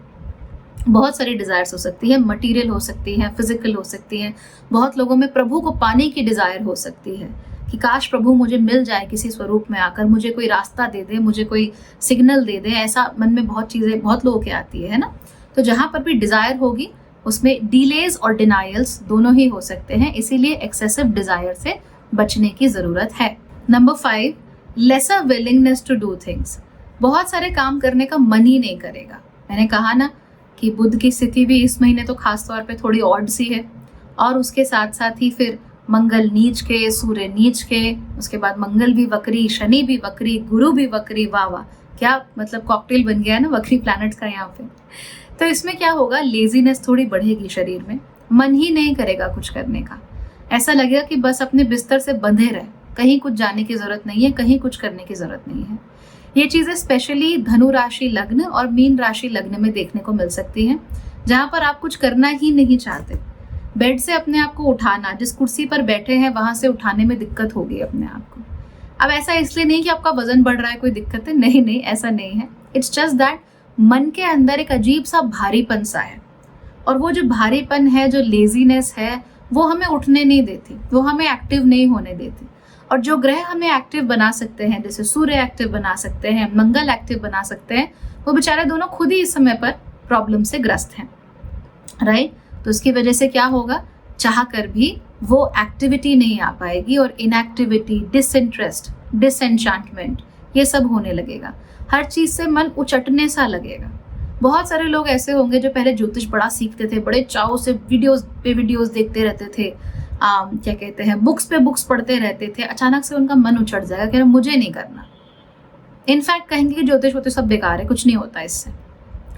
बहुत सारी डिजायर्स हो सकती है, मटेरियल हो सकती है, फिजिकल हो सकती है। बहुत लोगों में प्रभु को पाने की डिजायर हो सकती है कि काश प्रभु मुझे मिल जाए किसी स्वरूप में आकर, मुझे कोई रास्ता दे दे, मुझे कोई सिग्नल दे दे, ऐसा मन में बहुत चीजें बहुत लोगों के आती है ना। तो जहां पर भी डिजायर होगी उसमें डिलेज और डिनायल्स दोनों ही हो सकते हैं, इसीलिए एक्सेसिव डिजायर से बचने की जरूरत है। Number 5, lesser willingness to do things. बहुत सारे काम करने का मन ही नहीं करेगा। मैंने कहा ना कि बुध की स्थिति भी इस महीने तो खास तौर पे थोड़ी ऑड सी है, और उसके साथ साथ ही फिर मंगल नीच के, सूर्य नीच के, उसके बाद मंगल भी वक्री, शनि भी वक्री, गुरु भी वक्री। वाह वाह, क्या मतलब कॉकटेल बन गया है ना वक्री प्लैनेट्स का यहाँ पे। तो इसमें क्या होगा, लेजीनेस थोड़ी बढ़ेगी शरीर में, मन ही नहीं करेगा कुछ करने का। ऐसा लगेगा कि बस अपने बिस्तर से बंधे रहे, कहीं कुछ जाने की जरूरत नहीं है, कहीं कुछ करने की जरूरत नहीं है। ये चीजें स्पेशली धनु राशि लग्न और मीन राशि लग्न में देखने को मिल सकती हैं, जहां पर आप कुछ करना ही नहीं चाहते। बेड से अपने आप को उठाना, जिस कुर्सी पर बैठे हैं वहां से उठाने में दिक्कत होगी अपने आप को। अब ऐसा इसलिए नहीं कि आपका वजन बढ़ रहा है, कोई दिक्कत है, नहीं नहीं, ऐसा नहीं है। इट्स जस्ट दैट मन के अंदर एक अजीब सा भारीपन सा है, और वो जो भारीपन है, जो लेजीनेस है, वो हमें उठने नहीं देती, वो हमें एक्टिव नहीं होने देती। और जो ग्रह हमें एक्टिव बना सकते हैं, जैसे सूर्य एक्टिव बना सकते हैं, मंगल एक्टिव बना सकते हैं, वो बेचारे दोनों खुद ही इस समय पर प्रॉब्लम से ग्रस्त हैं, राइट। तो उसकी वजह से क्या होगा, चाह कर भी वो एक्टिविटी नहीं आ पाएगी, और इनएक्टिविटी, डिसइंटरेस्ट, डिसएंचांटमेंट, ये सब होने लगेगा। हर चीज से मन उचटने सा लगेगा। बहुत सारे लोग ऐसे होंगे जो पहले ज्योतिष बड़ा सीखते थे, बड़े चाव से वीडियोस पे वीडियोस देखते रहते थे, क्या कहते हैं, बुक्स पे बुक्स पढ़ते रहते थे। अचानक से उनका मन उछट जाएगा कि मुझे नहीं करना। इनफैक्ट कहेंगे कि ज्योतिष वोतिष सब बेकार है, कुछ नहीं होता इससे,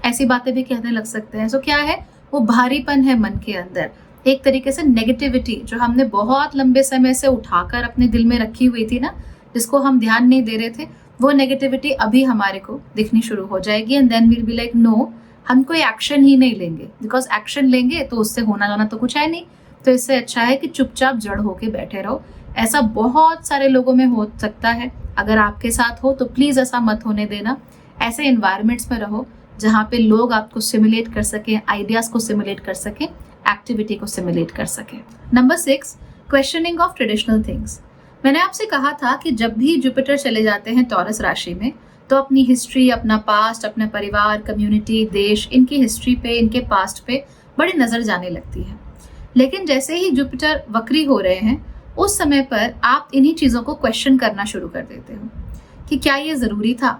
ऐसी बातें भी कहने लग सकते हैं। सो क्या है, वो भारीपन है मन के अंदर, एक तरीके से नेगेटिविटी जो हमने बहुत लंबे समय से उठाकर अपने दिल में रखी हुई थी ना, जिसको हम ध्यान नहीं दे रहे थे, वो नेगेटिविटी अभी हमारे को दिखनी शुरू हो जाएगी। And then we'll be like no, हम कोई एक्शन ही नहीं लेंगे, बिकॉज एक्शन लेंगे तो उससे होना जाना तो कुछ है नहीं। तो इससे अच्छा है कि चुपचाप जड़ होके बैठे रहो। ऐसा बहुत सारे लोगों में हो सकता है, अगर आपके साथ हो तो प्लीज ऐसा मत होने देना। ऐसे एनवायरमेंट्स में रहो जहाँ पे लोग आपको सिमुलेट कर सके, आइडियाज को सिमुलेट कर सके, एक्टिविटी को सिमुलेट कर सके। Number 6, questioning of traditional things. मैंने आपसे कहा था कि जब भी जुपिटर चले जाते हैं टॉरस राशि में तो अपनी हिस्ट्री, अपना पास्ट, अपना परिवार, कम्युनिटी, देश, इनकी हिस्ट्री पे, इनके पास्ट पे बड़ी नजर जाने लगती है। लेकिन जैसे ही जुपिटर वक्री हो रहे हैं उस समय पर आप इन्हीं चीजों को क्वेश्चन करना शुरू कर देते हो कि क्या ये जरूरी था,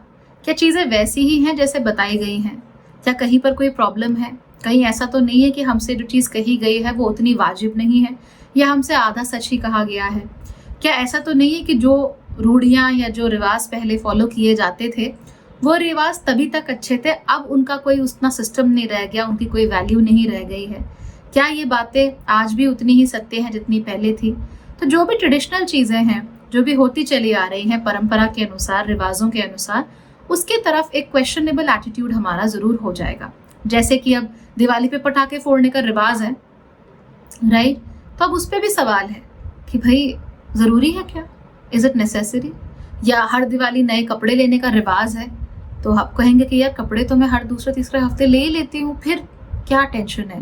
क्या चीजें वैसी ही हैं जैसे बताई गई हैं, क्या कहीं पर कोई प्रॉब्लम है, कहीं ऐसा तो नहीं है कि हमसे जो चीज कही गई है वो उतनी वाजिब नहीं है, या हमसे आधा सच ही कहा गया है, क्या ऐसा तो नहीं है कि जो रूढ़ियां या जो रिवाज पहले फॉलो किए जाते थे वो रिवाज तभी तक अच्छे थे, अब उनका कोई उतना सिस्टम नहीं रह गया, उनकी कोई वैल्यू नहीं रह गई है, क्या ये बातें आज भी उतनी ही सत्य हैं जितनी पहले थी। तो जो भी ट्रेडिशनल चीजें हैं, जो भी होती चली आ रही हैं परंपरा के अनुसार, रिवाजों के अनुसार, उसके तरफ एक क्वेश्चनेबल एटीट्यूड हमारा जरूर हो जाएगा। जैसे कि अब दिवाली पे पटाखे फोड़ने का रिवाज है, राइट, तो अब उस पर भी सवाल है कि भाई जरूरी है क्या, इज इट नेसेसरी। या हर दिवाली नए कपड़े लेने का रिवाज है, तो आप कहेंगे कि यार कपड़े तो मैं हर दूसरे तीसरे हफ्ते ले ही लेती हूँ, फिर क्या टेंशन है,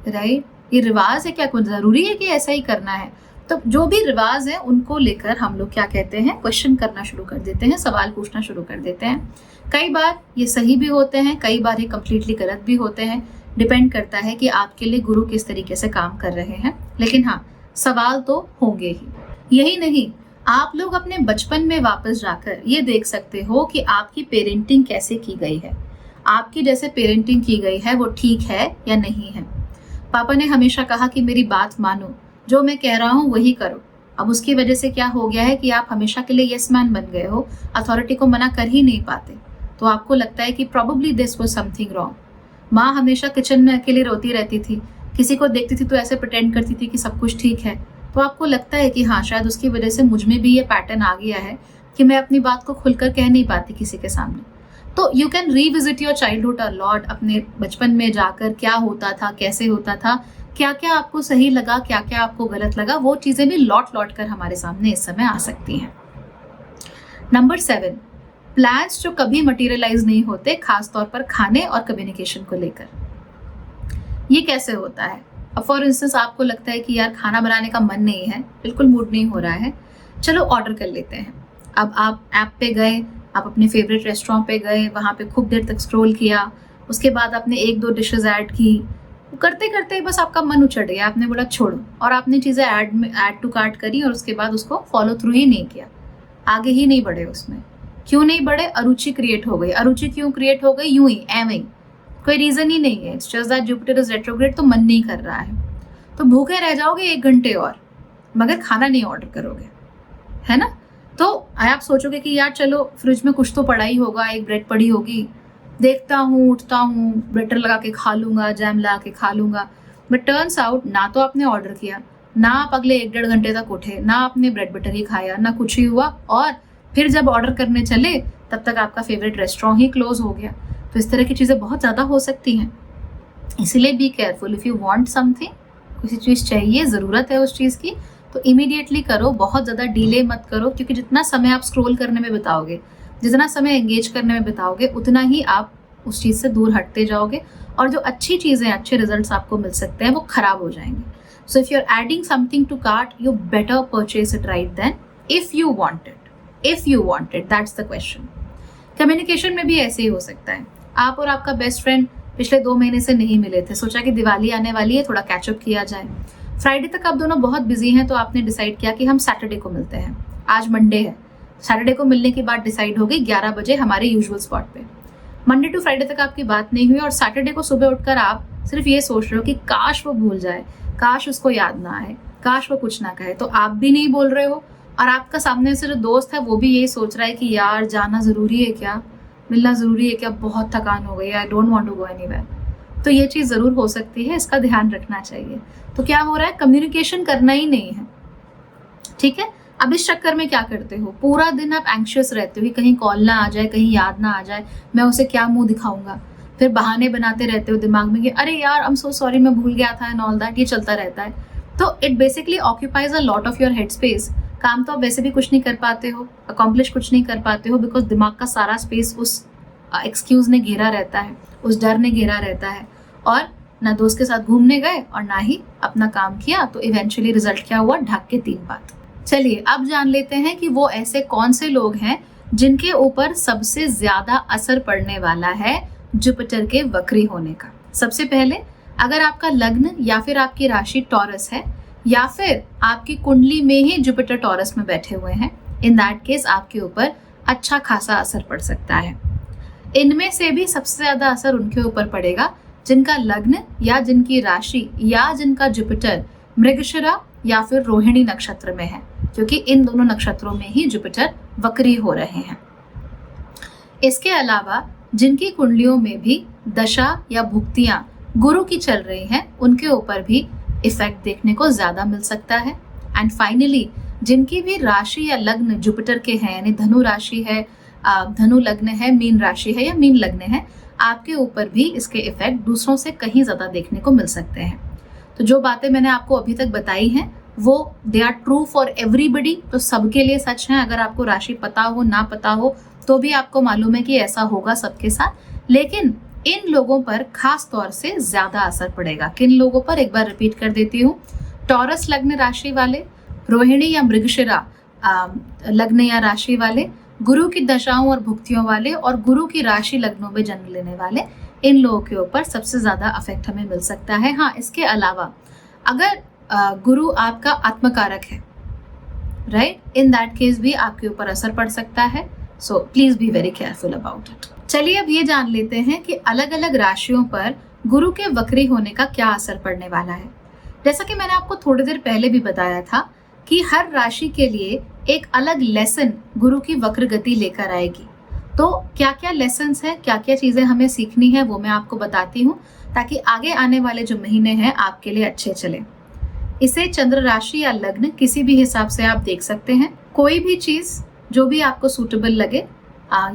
राइट, ये रिवाज है, क्या कुछ जरूरी है कि ऐसा ही करना है। तो जो भी रिवाज है उनको लेकर हम लोग क्या कहते हैं, क्वेश्चन करना शुरू कर देते हैं, सवाल पूछना शुरू कर देते हैं। कई बार ये सही भी होते हैं, कई बार ये कंप्लीटली गलत भी होते हैं, डिपेंड करता है कि आपके लिए गुरु किस तरीके से काम कर रहे हैं। लेकिन हाँ, सवाल तो होंगे ही। यही नहीं, आप लोग अपने बचपन में वापस जाकर ये देख सकते हो कि आपकी पेरेंटिंग कैसे की गई है, आपकी जैसे पेरेंटिंग की गई है वो ठीक है या नहीं है। पापा ने हमेशा कहा कि मेरी बात मानो, जो मैं कह रहा हूँ वही करो। अब उसकी वजह से क्या हो गया है कि आप हमेशा के लिए यस मैन बन गए हो, अथॉरिटी को मना कर ही नहीं पाते, तो आपको लगता है कि probably this was something wrong. माँ हमेशा किचन में अकेले रोती रहती थी, किसी को देखती थी तो ऐसे प्रिटेंड करती थी कि सब कुछ ठीक है, तो आपको लगता है कि हाँ शायद उसकी वजह से मुझ में भी ये पैटर्न आ गया है कि मैं अपनी बात को खुलकर कह नहीं पाती किसी के सामने। तो you can revisit your childhood a lot, अपने बचपन में जाकर क्या होता था, कैसे होता था, क्या क्या आपको सही लगा, क्या क्या आपको गलत लगा, वो चीजें भी लौट लौट कर हमारे सामने इस समय आ सकती हैं। नंबर 7, प्लान्स जो कभी मटेरियलाइज नहीं होते, खासतौर पर खाने और कम्युनिकेशन को लेकर। ये कैसे होता है? अब फॉर इंस्टेंस आपको लगता है कि यार खाना बनाने का मन नहीं है, बिल्कुल मूड नहीं हो रहा है, चलो ऑर्डर कर लेते हैं। अब आप ऐप पे गए, आप अपने फेवरेट रेस्टोरेंट पे गए, वहाँ पे खूब देर तक स्क्रॉल किया, उसके बाद आपने 1-2 डिशेज ऐड की, करते करते बस आपका मन उचट गया, आपने बोला छोड़ो, और आपने चीज़ें ऐड टू कार्ट करी और उसके बाद उसको फॉलो थ्रू ही नहीं किया, आगे ही नहीं बढ़े उसमें। क्यों नहीं बढ़े? अरुचि क्रिएट हो गई। अरुचि क्यों क्रिएट हो गई? यूं ही, एवं ही, कोई रीजन ही नहीं है, it's just that Jupiter is retrograde, तो मन नहीं कर रहा है, तो भूखे रह जाओगे 1 घंटे और, मगर खाना नहीं ऑर्डर करोगे, है ना। तो आप सोचोगे कि यार चलो फ्रिज में कुछ तो पड़ा ही होगा, एक ब्रेड पड़ी होगी, देखता हूँ, उठता हूँ, बटर लगा के खा लूंगा, जैम लगा के खा लूंगा, बट टर्न्स आउट ना तो आपने ऑर्डर किया, ना आप अगले 1-1.5 घंटे तक उठे, ना आपने ब्रेड बटर ही खाया, ना कुछ ही हुआ, और फिर जब ऑर्डर करने चले तब तक आपका फेवरेट रेस्टोरेंट ही क्लोज हो गया। तो इस तरह की चीज़ें बहुत ज़्यादा हो सकती हैं, इसीलिए be careful. If you want something, किसी चीज़ चाहिए, ज़रूरत है उस चीज़ की, तो इमीडिएटली करो, बहुत ज़्यादा डिले मत करो, क्योंकि जितना समय आप स्क्रॉल करने में बिताओगे, जितना समय एंगेज करने में बिताओगे, उतना ही आप उस चीज़ से दूर हटते जाओगे, और जो अच्छी चीज़ें, अच्छे रिजल्ट्स आपको मिल सकते हैं वो खराब हो जाएंगे। So if you are adding something to cart, you better purchase it right then, if you want it, that's the question. Communication में भी ऐसे ही हो सकता है, आप और आपका बेस्ट फ्रेंड पिछले 2 महीने से नहीं मिले थे, सोचा कि दिवाली आने वाली है, थोड़ा कैचअप किया जाए। फ्राइडे तक आप दोनों बहुत बिजी हैं, तो आपने डिसाइड किया कि हम सैटरडे को मिलते हैं। आज मंडे है, सैटरडे को मिलने की बात डिसाइड हो गई 11 बजे हमारे यूजुअल स्पॉट पे। मंडे टू फ्राइडे तक आपकी बात नहीं हुई, और सैटरडे को सुबह उठकर आप सिर्फ ये सोच रहे हो कि काश वो भूल जाए, काश उसको याद ना आए, काश वो कुछ ना कहे। तो आप भी नहीं बोल रहे हो, और आपका सामने से जो दोस्त है वो भी यही सोच रहा है कि यार जाना ज़रूरी है क्या, मिलना ज़रूरी है क्या, बहुत थकान हो गई, I don't want to go anywhere. तो ये चीज़ ज़रूर हो सकती है, इसका ध्यान रखना चाहिए। तो क्या हो रहा है, कम्युनिकेशन करना ही नहीं है, ठीक है। अब इस चक्कर में क्या करते हो, पूरा दिन आप एंग्शियस रहते हो कि कहीं कॉल ना आ जाए, कहीं याद ना आ जाए, मैं उसे क्या मुंह दिखाऊंगा, फिर बहाने बनाते रहते हो दिमाग में कि अरे यार आई एम सो सॉरी, मैं भूल गया था एंड ऑल दैट, ये चलता रहता है। तो it basically occupies a lot of your head space. काम तो आप वैसे भी कुछ नहीं कर पाते हो, अकॉम्प्लिश कुछ नहीं कर पाते हो, बिकॉज दिमाग का सारा स्पेस उस एक्सक्यूज ने घेरा रहता है, उस डर ने घेरा रहता है, और ना दोस्त के साथ घूमने गए और ना ही अपना काम किया, तो इवेंचुअली रिजल्ट क्या हुआ, ढक के 3 बात। चलिए अब जान लेते हैं कि वो ऐसे कौन से लोग हैं जिनके ऊपर सबसे ज्यादा असर पड़ने वाला है जुपिटर के वक्री होने का। सबसे पहले, अगर आपका लग्न या फिर आपकी राशि टॉरस है, या फिर आपकी कुंडली में ही जुपिटर टॉरस में बैठे हुए हैं, इन दैट केस आपके ऊपर अच्छा खासा असर पड़ सकता है। इनमें से भी सबसे ज्यादा असर उनके ऊपर पड़ेगा जिनका लग्न या जिनकी राशि या जिनका जुपिटर मृगशिरा या फिर रोहिणी नक्षत्र में है, क्योंकि इन दोनों नक्षत्रों में ही जुपिटर वक्री हो रहे हैं। इसके अलावा जिनकी कुंडलियों में भी दशा या भुक्तियां गुरु की चल रही हैं, उनके ऊपर भी इफेक्ट देखने को ज्यादा मिल सकता है। एंड फाइनली, जिनकी भी राशि या लग्न जुपिटर के हैं, यानी धनु राशि है, धनु लग्न है, मीन राशि है या मीन लग्न है, आपके ऊपर भी इसके इफेक्ट दूसरों से कहीं ज्यादा देखने को मिल सकते हैं। तो जो बातें मैंने आपको अभी तक बताई हैं वो they are true for everybody, तो सबके लिए सच है। अगर आपको राशि पता हो ना पता हो तो भी आपको मालूम है कि ऐसा होगा सबके साथ, लेकिन इन लोगों पर खास तौर से ज्यादा असर पड़ेगा। किन लोगों पर, एक बार रिपीट कर देती हूँ, टॉरस लग्न राशि वाले, रोहिणी या मृगशिरा लग्न या राशि वाले, गुरु की दशाओं और भुक्तियों वाले, और गुरु की राशि लग्नों में जन्म लेने वाले, इन लोगों के ऊपर सबसे ज्यादा अफेक्ट हमें मिल सकता है। हाँ, इसके अलावा अगर गुरु आपका आत्मकारक है, राइट, इन दैट केस भी आपके ऊपर असर पड़ सकता है। So please be very careful about it. चलिए अब ये जान लेते हैं कि अलग अलग राशियों पर गुरु के वक्री होने का क्या असर पड़ने वाला है। जैसा कि मैंने आपको थोड़ी देर पहले भी बताया था कि हर राशि के लिए एक अलग लेसन गुरु की वक्र गति लेकर आएगी। तो क्या क्या लेसन्स हैं, क्या क्या चीजें हमें सीखनी है, वो मैं आपको बताती हूँ, ताकि आगे आने वाले जो महीने हैं आपके लिए अच्छे चले। इसे चंद्र राशि या लग्न किसी भी हिसाब से आप देख सकते हैं। कोई भी चीज जो भी आपको सूटेबल लगे,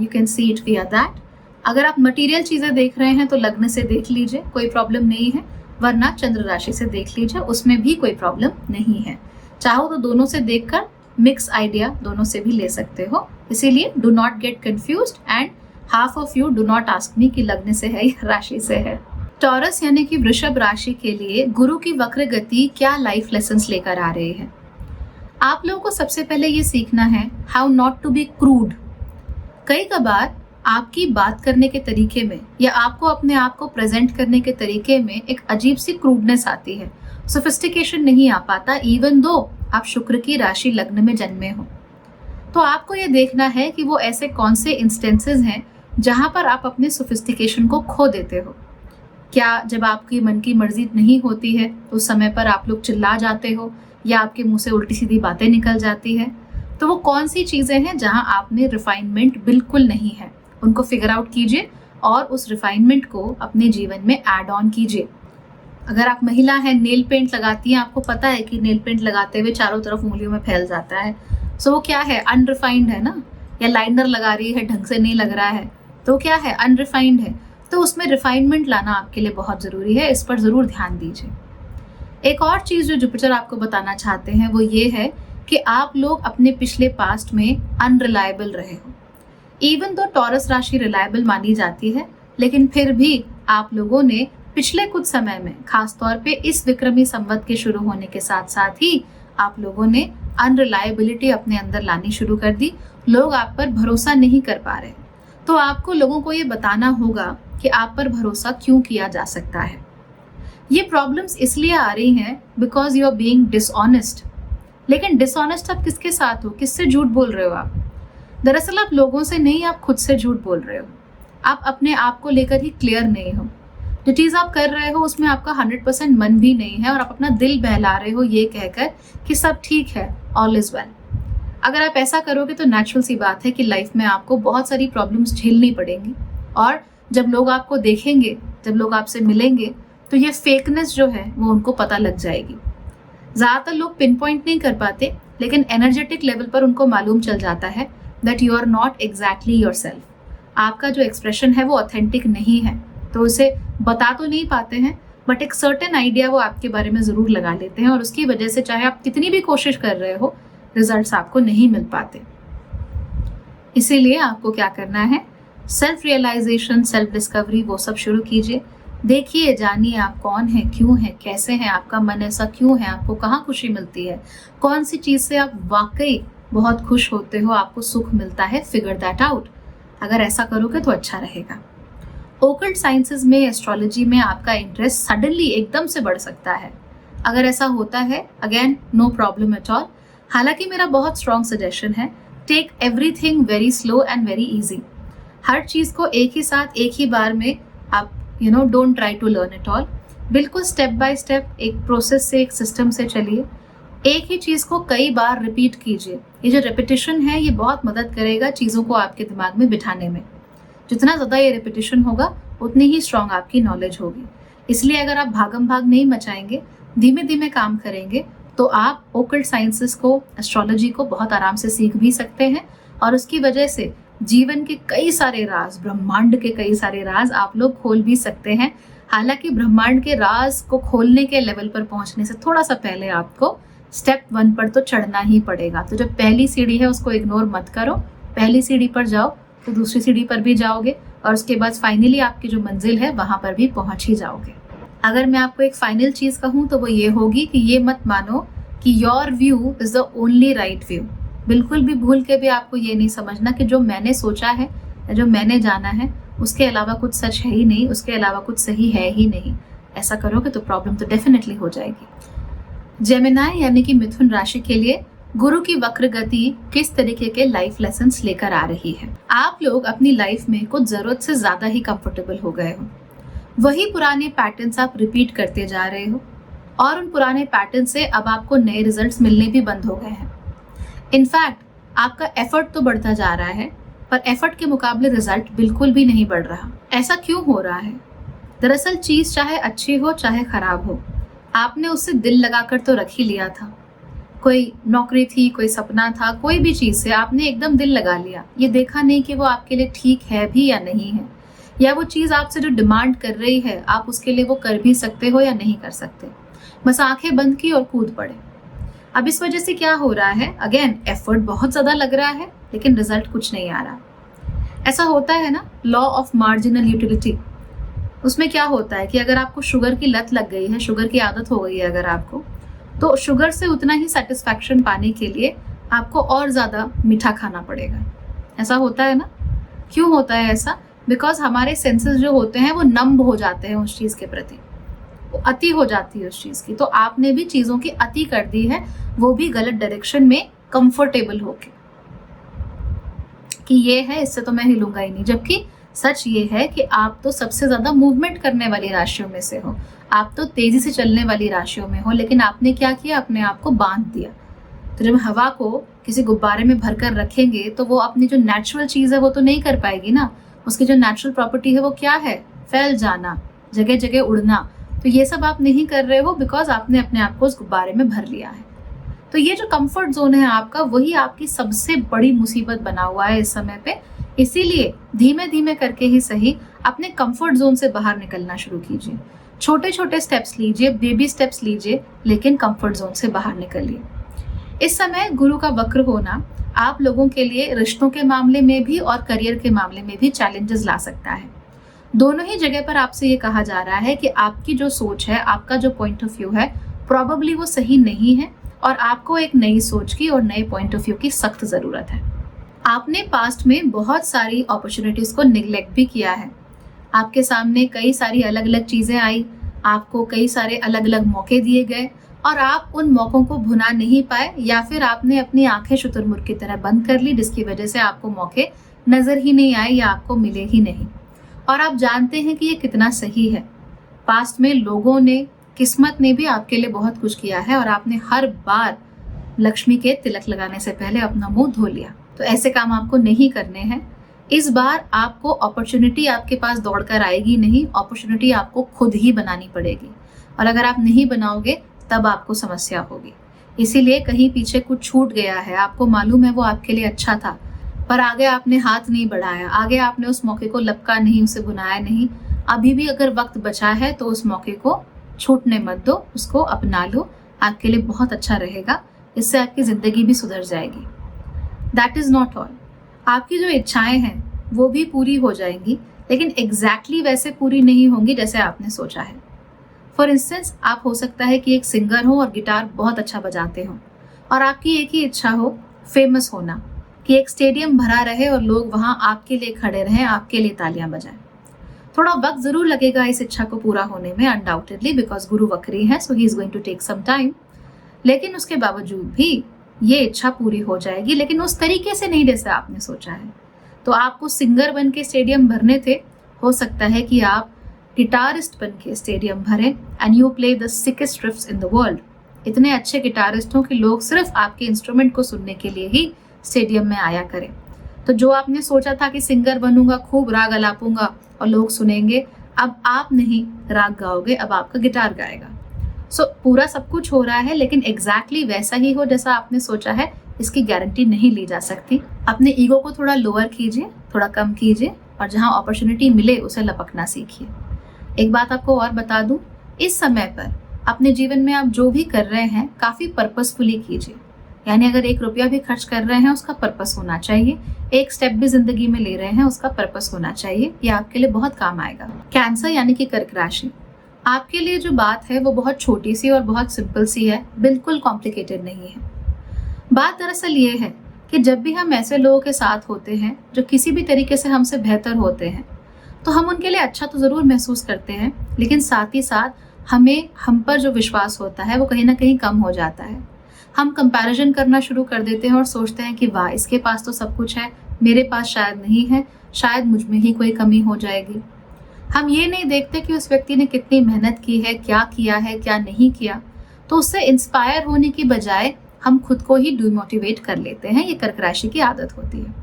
यू कैन सी इट विया दैट। अगर आप मटेरियल चीजें देख रहे हैं तो लग्न से देख लीजिए, कोई प्रॉब्लम नहीं है, वरना चंद्र राशि से देख लीजिए, उसमें भी कोई प्रॉब्लम नहीं है। चाहो तो दोनों से देखकर मिक्स आइडिया दोनों से भी ले सकते हो। इसीलिए do not gate confused and half of you do not ask me कि लग्न से है या राशि से है। टॉरस यानी कि वृषभ राशि के लिए गुरु की वक्र गति क्या लाइफ लेसन्स लेकर आ रही है। आप लोगों को सबसे पहले ये सीखना है how not to be crude. कई कबार आपकी बात करने के तरीके में या आपको अपने आप को प्रेजेंट करने के तरीके में एक अजीब सी क्रूडनेस आती है, सोफिस्टिकेशन नहीं आ पाता, इवन दो आप शुक्र की राशि लग्न में जन्मे हो। तो आपको ये देखना है कि वो ऐसे कौन से इंस्टेंसेस हैं जहां पर आप अपने सोफिस्टिकेशन को खो देते हो। क्या जब आपकी मन की मर्जी नहीं होती है उस समय पर आप लोग चिल्ला जाते हो या आपके मुंह से उल्टी सीधी बातें निकल जाती है? तो वो कौन सी चीजें हैं जहां आपने रिफाइनमेंट बिल्कुल नहीं है, उनको फिगर आउट कीजिए और उस रिफाइनमेंट को अपने जीवन में ऐड ऑन कीजिए। अगर आप महिला हैं, नेल पेंट लगाती हैं, आपको पता है कि नेल पेंट लगाते हुए चारों तरफ उंगलियों में फैल जाता है, सो वो क्या है, अनरिफाइंड है ना। या लाइनर लगा रही है, ढंग से नहीं लग रहा है, तो क्या है, अनरिफाइंड है। तो उसमें रिफाइनमेंट लाना आपके लिए बहुत जरूरी है, इस पर जरूर ध्यान दीजिए। एक और चीज जो जुपिटर आपको बताना चाहते हैं वो ये है कि आप लोग अपने पिछले पास्ट में अनरिलायबल रहे हो। इवन दो टॉरस राशि रिलायबल मानी जाती है, लेकिन फिर भी आप लोगों ने पिछले कुछ समय में, खास तौर पे इस विक्रमी संवत के शुरू होने के साथ साथ ही आप लोगों ने अनरिलायबिलिटी अपने अंदर लानी शुरू कर दी। लोग आप पर भरोसा नहीं कर पा रहे, तो आपको लोगों को ये बताना होगा कि आप पर भरोसा क्यों किया जा सकता है। ये प्रॉब्लम्स इसलिए आ रही हैं because you are being dishonest. लेकिन डिसऑनेस्ट आप किसके साथ हो, किससे झूठ बोल रहे हो आप? दरअसल आप लोगों से नहीं, आप खुद से झूठ बोल रहे हो। आप अपने आप को लेकर ही क्लियर नहीं हो। जो चीज आप कर रहे हो उसमें आपका 100% मन भी नहीं है और आप अपना दिल बहला रहे हो ये कहकर कि सब ठीक है, ऑल इज वेल। अगर आप ऐसा करोगे तो नेचुरल सी बात है कि लाइफ में आपको बहुत सारी प्रॉब्लम्स झेलनी पड़ेंगी, और जब लोग आपको देखेंगे, जब लोग आपसे मिलेंगे, तो ये फेकनेस जो है वो उनको पता लग जाएगी। ज्यादातर लोग पिन पॉइंट नहीं कर पाते, लेकिन एनर्जेटिक लेवल पर उनको मालूम चल जाता है that you are not exactly yourself. आपका जो एक्सप्रेशन है वो ऑथेंटिक नहीं है, तो उसे बता तो नहीं पाते हैं, बट एक सर्टेन आइडिया वो आपके बारे में ज़रूर लगा लेते हैं और उसकी वजह से चाहे आप कितनी भी कोशिश कर रहे हो, रिजल्ट्स आपको नहीं मिल पाते। इसीलिए आपको क्या करना है, सेल्फ रियलाइजेशन, सेल्फ डिस्कवरी वो सब शुरू कीजिए। देखिए, जानिए आप कौन है, क्यों है, कैसे हैं, आपका मन ऐसा क्यों है, आपको कहाँ खुशी मिलती है, कौन सी चीज़ से आप वाकई बहुत खुश होते हो, आपको सुख मिलता है। Figure that out. अगर ऐसा करोगे तो अच्छा रहेगा। ओकल्ट साइंसेज में, एस्ट्रोलॉजी में आपका इंटरेस्ट सडनली एकदम से बढ़ सकता है। अगर ऐसा होता है, again no problem at all. हालांकि मेरा बहुत स्ट्रॉन्ग सजेशन है, take everything very slow and very easy. हर चीज़ को एक ही साथ एक ही बार में आप don't try to learn it all. बिल्कुल स्टेप बाय स्टेप एक प्रोसेस से, एक सिस्टम से चलिए। एक ही चीज़ को कई बार रिपीट कीजिए। ये जो रिपीटिशन है ये बहुत मदद करेगा चीज़ों को आपके दिमाग में बिठाने में। जितना ज़्यादा ये रिपीटिशन होगा उतनी ही स्ट्रांग आपकी नॉलेज होगी। इसलिए अगर आप भागम भाग नहीं मचाएंगे, धीमे धीमे काम करेंगे, तो आप ओकल्ट साइंसेस को, एस्ट्रोलॉजी को बहुत आराम से सीख भी सकते हैं और उसकी वजह से जीवन के कई सारे राज, ब्रह्मांड के कई सारे राज आप लोग खोल भी सकते हैं। हालांकि ब्रह्मांड के राज को खोलने के लेवल पर पहुंचने से थोड़ा सा पहले आपको स्टेप 1 पर तो चढ़ना ही पड़ेगा। तो जो पहली सीढ़ी है उसको इग्नोर मत करो, पहली सीढ़ी पर जाओ तो दूसरी सीढ़ी पर भी जाओगे और उसके बाद फाइनली आपकी जो मंजिल है वहां पर भी पहुंच ही जाओगे। अगर मैं आपको एक फाइनल चीज कहूँ तो वो ये होगी कि ये मत मानो कि your view is the only right view. बिल्कुल भी भूल के भी आपको ये नहीं समझना कि जो मैंने सोचा है या जो मैंने जाना है उसके अलावा कुछ सच है ही नहीं, उसके अलावा कुछ सही है ही नहीं। ऐसा करोगे तो प्रॉब्लम तो डेफिनेटली हो जाएगी। जेमिनाई यानी कि मिथुन राशि के लिए गुरु की वक्र गति किस तरीके के लाइफ लेसन्स लेकर आ रही है। आप लोग अपनी लाइफ में कुछ जरूरत से ज्यादा ही कंफर्टेबल हो गए हो। वही पुराने पैटर्न्स आप रिपीट करते जा रहे हो और उन पुराने पैटर्न से अब आपको नए रिजल्ट्स मिलने भी बंद हो गए हैं। इनफैक्ट आपका एफर्ट तो बढ़ता जा रहा है पर एफर्ट के मुकाबले रिजल्ट बिल्कुल भी नहीं बढ़ रहा। ऐसा क्यों हो रहा है? दरअसल चीज चाहे अच्छी हो चाहे खराब हो, आपने उससे दिल लगाकर तो रख ही लिया था। कोई नौकरी थी, कोई सपना था, कोई भी चीज से आपने एकदम दिल लगा लिया। ये देखा नहीं कि वो आपके लिए ठीक है भी या नहीं है, या वो चीज आपसे जो डिमांड कर रही है आप उसके लिए वो कर भी सकते हो या नहीं कर सकते। बस आंखें बंद की और कूद पड़े। अब इस वजह से क्या हो रहा है, अगेन एफर्ट बहुत ज्यादा लग रहा है लेकिन रिजल्ट कुछ नहीं आ रहा। ऐसा होता है ना, लॉ ऑफ मार्जिनल यूटिलिटी। उसमें क्या होता है कि अगर आपको शुगर की लत लग गई है, शुगर की आदत हो गई है अगर आपको, तो शुगर से उतना ही सेटिस्फैक्शन पाने के लिए आपको और ज्यादा मीठा खाना पड़ेगा। ऐसा होता है ना। क्यों होता है ऐसा? बिकॉज हमारे सेंसेस जो होते हैं वो नंब हो जाते हैं उस चीज के प्रति, वो अति हो जाती है उस चीज की। तो आपने भी चीजों की अति कर दी है, वो भी गलत डायरेक्शन में, कंफर्टेबल होके कि ये है, इससे तो मैं हिलूंगा ही नहीं। जबकि सच ये है कि आप तो सबसे ज्यादा मूवमेंट करने वाली राशियों में से हो, आप तो तेजी से चलने वाली राशियों में हो, लेकिन आपने क्या किया, अपने आप को बांध दिया। तो जब हवा को किसी गुब्बारे में भरकर रखेंगे तो वो अपनी जो नेचुरल चीज है वो तो नहीं कर पाएगी ना। उसकी जो नेचुरल प्रॉपर्टी है वो क्या है? फैल जाना, जगह जगह उड़ना। तो ये सब आप नहीं कर रहे हो बिकॉज आपने अपने आप को उस गुब्बारे में भर लिया है। तो ये जो कंफर्ट जोन है आपका, वही आपकी सबसे बड़ी मुसीबत बना हुआ है इस समय पे। इसीलिए धीमे धीमे करके ही सही अपने कंफर्ट जोन से बाहर निकलना शुरू कीजिए। छोटे छोटे स्टेप्स लीजिए, बेबी स्टेप्स लीजिए, लेकिन कंफर्ट जोन से बाहर निकलिए। इस समय गुरु का वक्र होना आप लोगों के लिए रिश्तों के मामले में भी और करियर के मामले में भी चैलेंजेस ला सकता है। दोनों ही जगह पर आपसे ये कहा जा रहा है कि आपकी जो सोच है, आपका जो पॉइंट ऑफ व्यू है, प्रॉबेबली वो सही नहीं है और आपको एक नई सोच की और नए पॉइंट ऑफ व्यू की सख्त जरूरत है। आपने पास्ट में बहुत सारी अपॉर्चुनिटीज को निग्लेक्ट भी किया है। आपके सामने कई सारी अलग अलग चीजें आई, आपको कई सारे अलग अलग मौके दिए गए और आप उन मौकों को भुना नहीं पाए, या फिर आपने अपनी आंखें शुतुरमुर्ग की तरह बंद कर ली, जिसकी वजह से आपको मौके नजर ही नहीं आए या आपको मिले ही नहीं। और आप जानते हैं कि ये कितना सही है। पास्ट में लोगों ने, किस्मत ने भी आपके लिए बहुत कुछ किया है और आपने हर बार लक्ष्मी के तिलक लगाने से पहले अपना मुंह धो लिया। तो ऐसे काम आपको नहीं करने हैं। इस बार आपको अपॉर्चुनिटी आपके पास दौड़कर आएगी नहीं, अपॉर्चुनिटी आपको खुद ही बनानी पड़ेगी। और अगर आप नहीं बनाओगे तब आपको समस्या होगी। इसीलिए कहीं पीछे कुछ छूट गया है, आपको मालूम है वो आपके लिए अच्छा था, पर आगे आपने हाथ नहीं बढ़ाया, आगे आपने उस मौके को लपका नहीं, उसे बुनाया नहीं। अभी भी अगर वक्त बचा है तो उस मौके को छूटने मत दो, उसको अपना लो, आपके लिए बहुत अच्छा रहेगा, इससे आपकी जिंदगी भी सुधर जाएगी। That is not all. आपकी जो इच्छाएं हैं वो भी पूरी हो जाएंगी, लेकिन एग्जैक्टली वैसे पूरी नहीं होंगी जैसे आपने सोचा है। फॉर इंस्टेंस, आप हो सकता है कि एक सिंगर हो और गिटार बहुत अच्छा बजाते हो, और आपकी एक ही इच्छा हो फेमस होना, कि एक स्टेडियम भरा रहे और लोग वहां आपके लिए खड़े रहें, आपके लिए तालियां बजाएं। थोड़ा वक्त जरूर लगेगा इस इच्छा को पूरा होने में, अनडाउटेडली, बिकॉज गुरु वक्री है, so he is going to take some time. लेकिन उसके बावजूद भी ये इच्छा पूरी हो जाएगी, लेकिन उस तरीके से नहीं जैसे आपने सोचा है। तो आपको सिंगर बन के स्टेडियम भरने थे, हो सकता है कि आप गिटारिस्ट बन के स्टेडियम भरें, and you play the सिकेस्ट riffs in the world. इतने अच्छे गिटारिस्ट हो कि लोग सिर्फ आपके इंस्ट्रूमेंट को सुनने के लिए ही स्टेडियम में आया करें। तो जो आपने सोचा था कि सिंगर बनूंगा, खूब राग अलापूंगा और लोग सुनेंगे, अब आप नहीं राग गाओगे, अब आपका गिटार गाएगा। सो पूरा सब कुछ हो रहा है, लेकिन एग्जैक्टली वैसा ही हो जैसा आपने सोचा है, इसकी गारंटी नहीं ली जा सकती। अपने ईगो को थोड़ा लोअर कीजिए, थोड़ा कम कीजिए, और जहां अपॉर्चुनिटी मिले उसे लपकना सीखिए। एक बात आपको और बता दूं, इस समय पर अपने जीवन में आप जो भी कर रहे हैं काफी पर्पसफुली कीजिए। यानी अगर 1 रुपया भी खर्च कर रहे हैं, उसका पर्पस होना चाहिए। एक स्टेप भी जिंदगी में ले रहे हैं, उसका पर्पस होना चाहिए। ये आपके लिए बहुत काम आएगा। कैंसर यानी कि कर्क राशि, आपके लिए जो बात है वो बहुत छोटी सी और बहुत सिंपल सी है, बिल्कुल कॉम्प्लिकेटेड नहीं है। बात दरअसल ये है कि जब भी हम ऐसे लोगों के साथ होते हैं जो किसी भी तरीके से हमसे बेहतर होते हैं, तो हम उनके लिए अच्छा तो जरूर महसूस करते हैं, लेकिन साथ ही साथ हमें हम पर जो विश्वास होता है वो कहीं ना कहीं कम हो जाता है। हम कंपैरिजन करना शुरू कर देते हैं और सोचते हैं कि वाह, इसके पास तो सब कुछ है, मेरे पास शायद नहीं है, शायद मुझ में ही कोई कमी हो जाएगी। हम ये नहीं देखते कि उस व्यक्ति ने कितनी मेहनत की है, क्या किया है, क्या नहीं किया। तो उससे इंस्पायर होने की बजाय हम खुद को ही डिमोटिवेट कर लेते हैं। ये कर्क राशि की आदत होती है।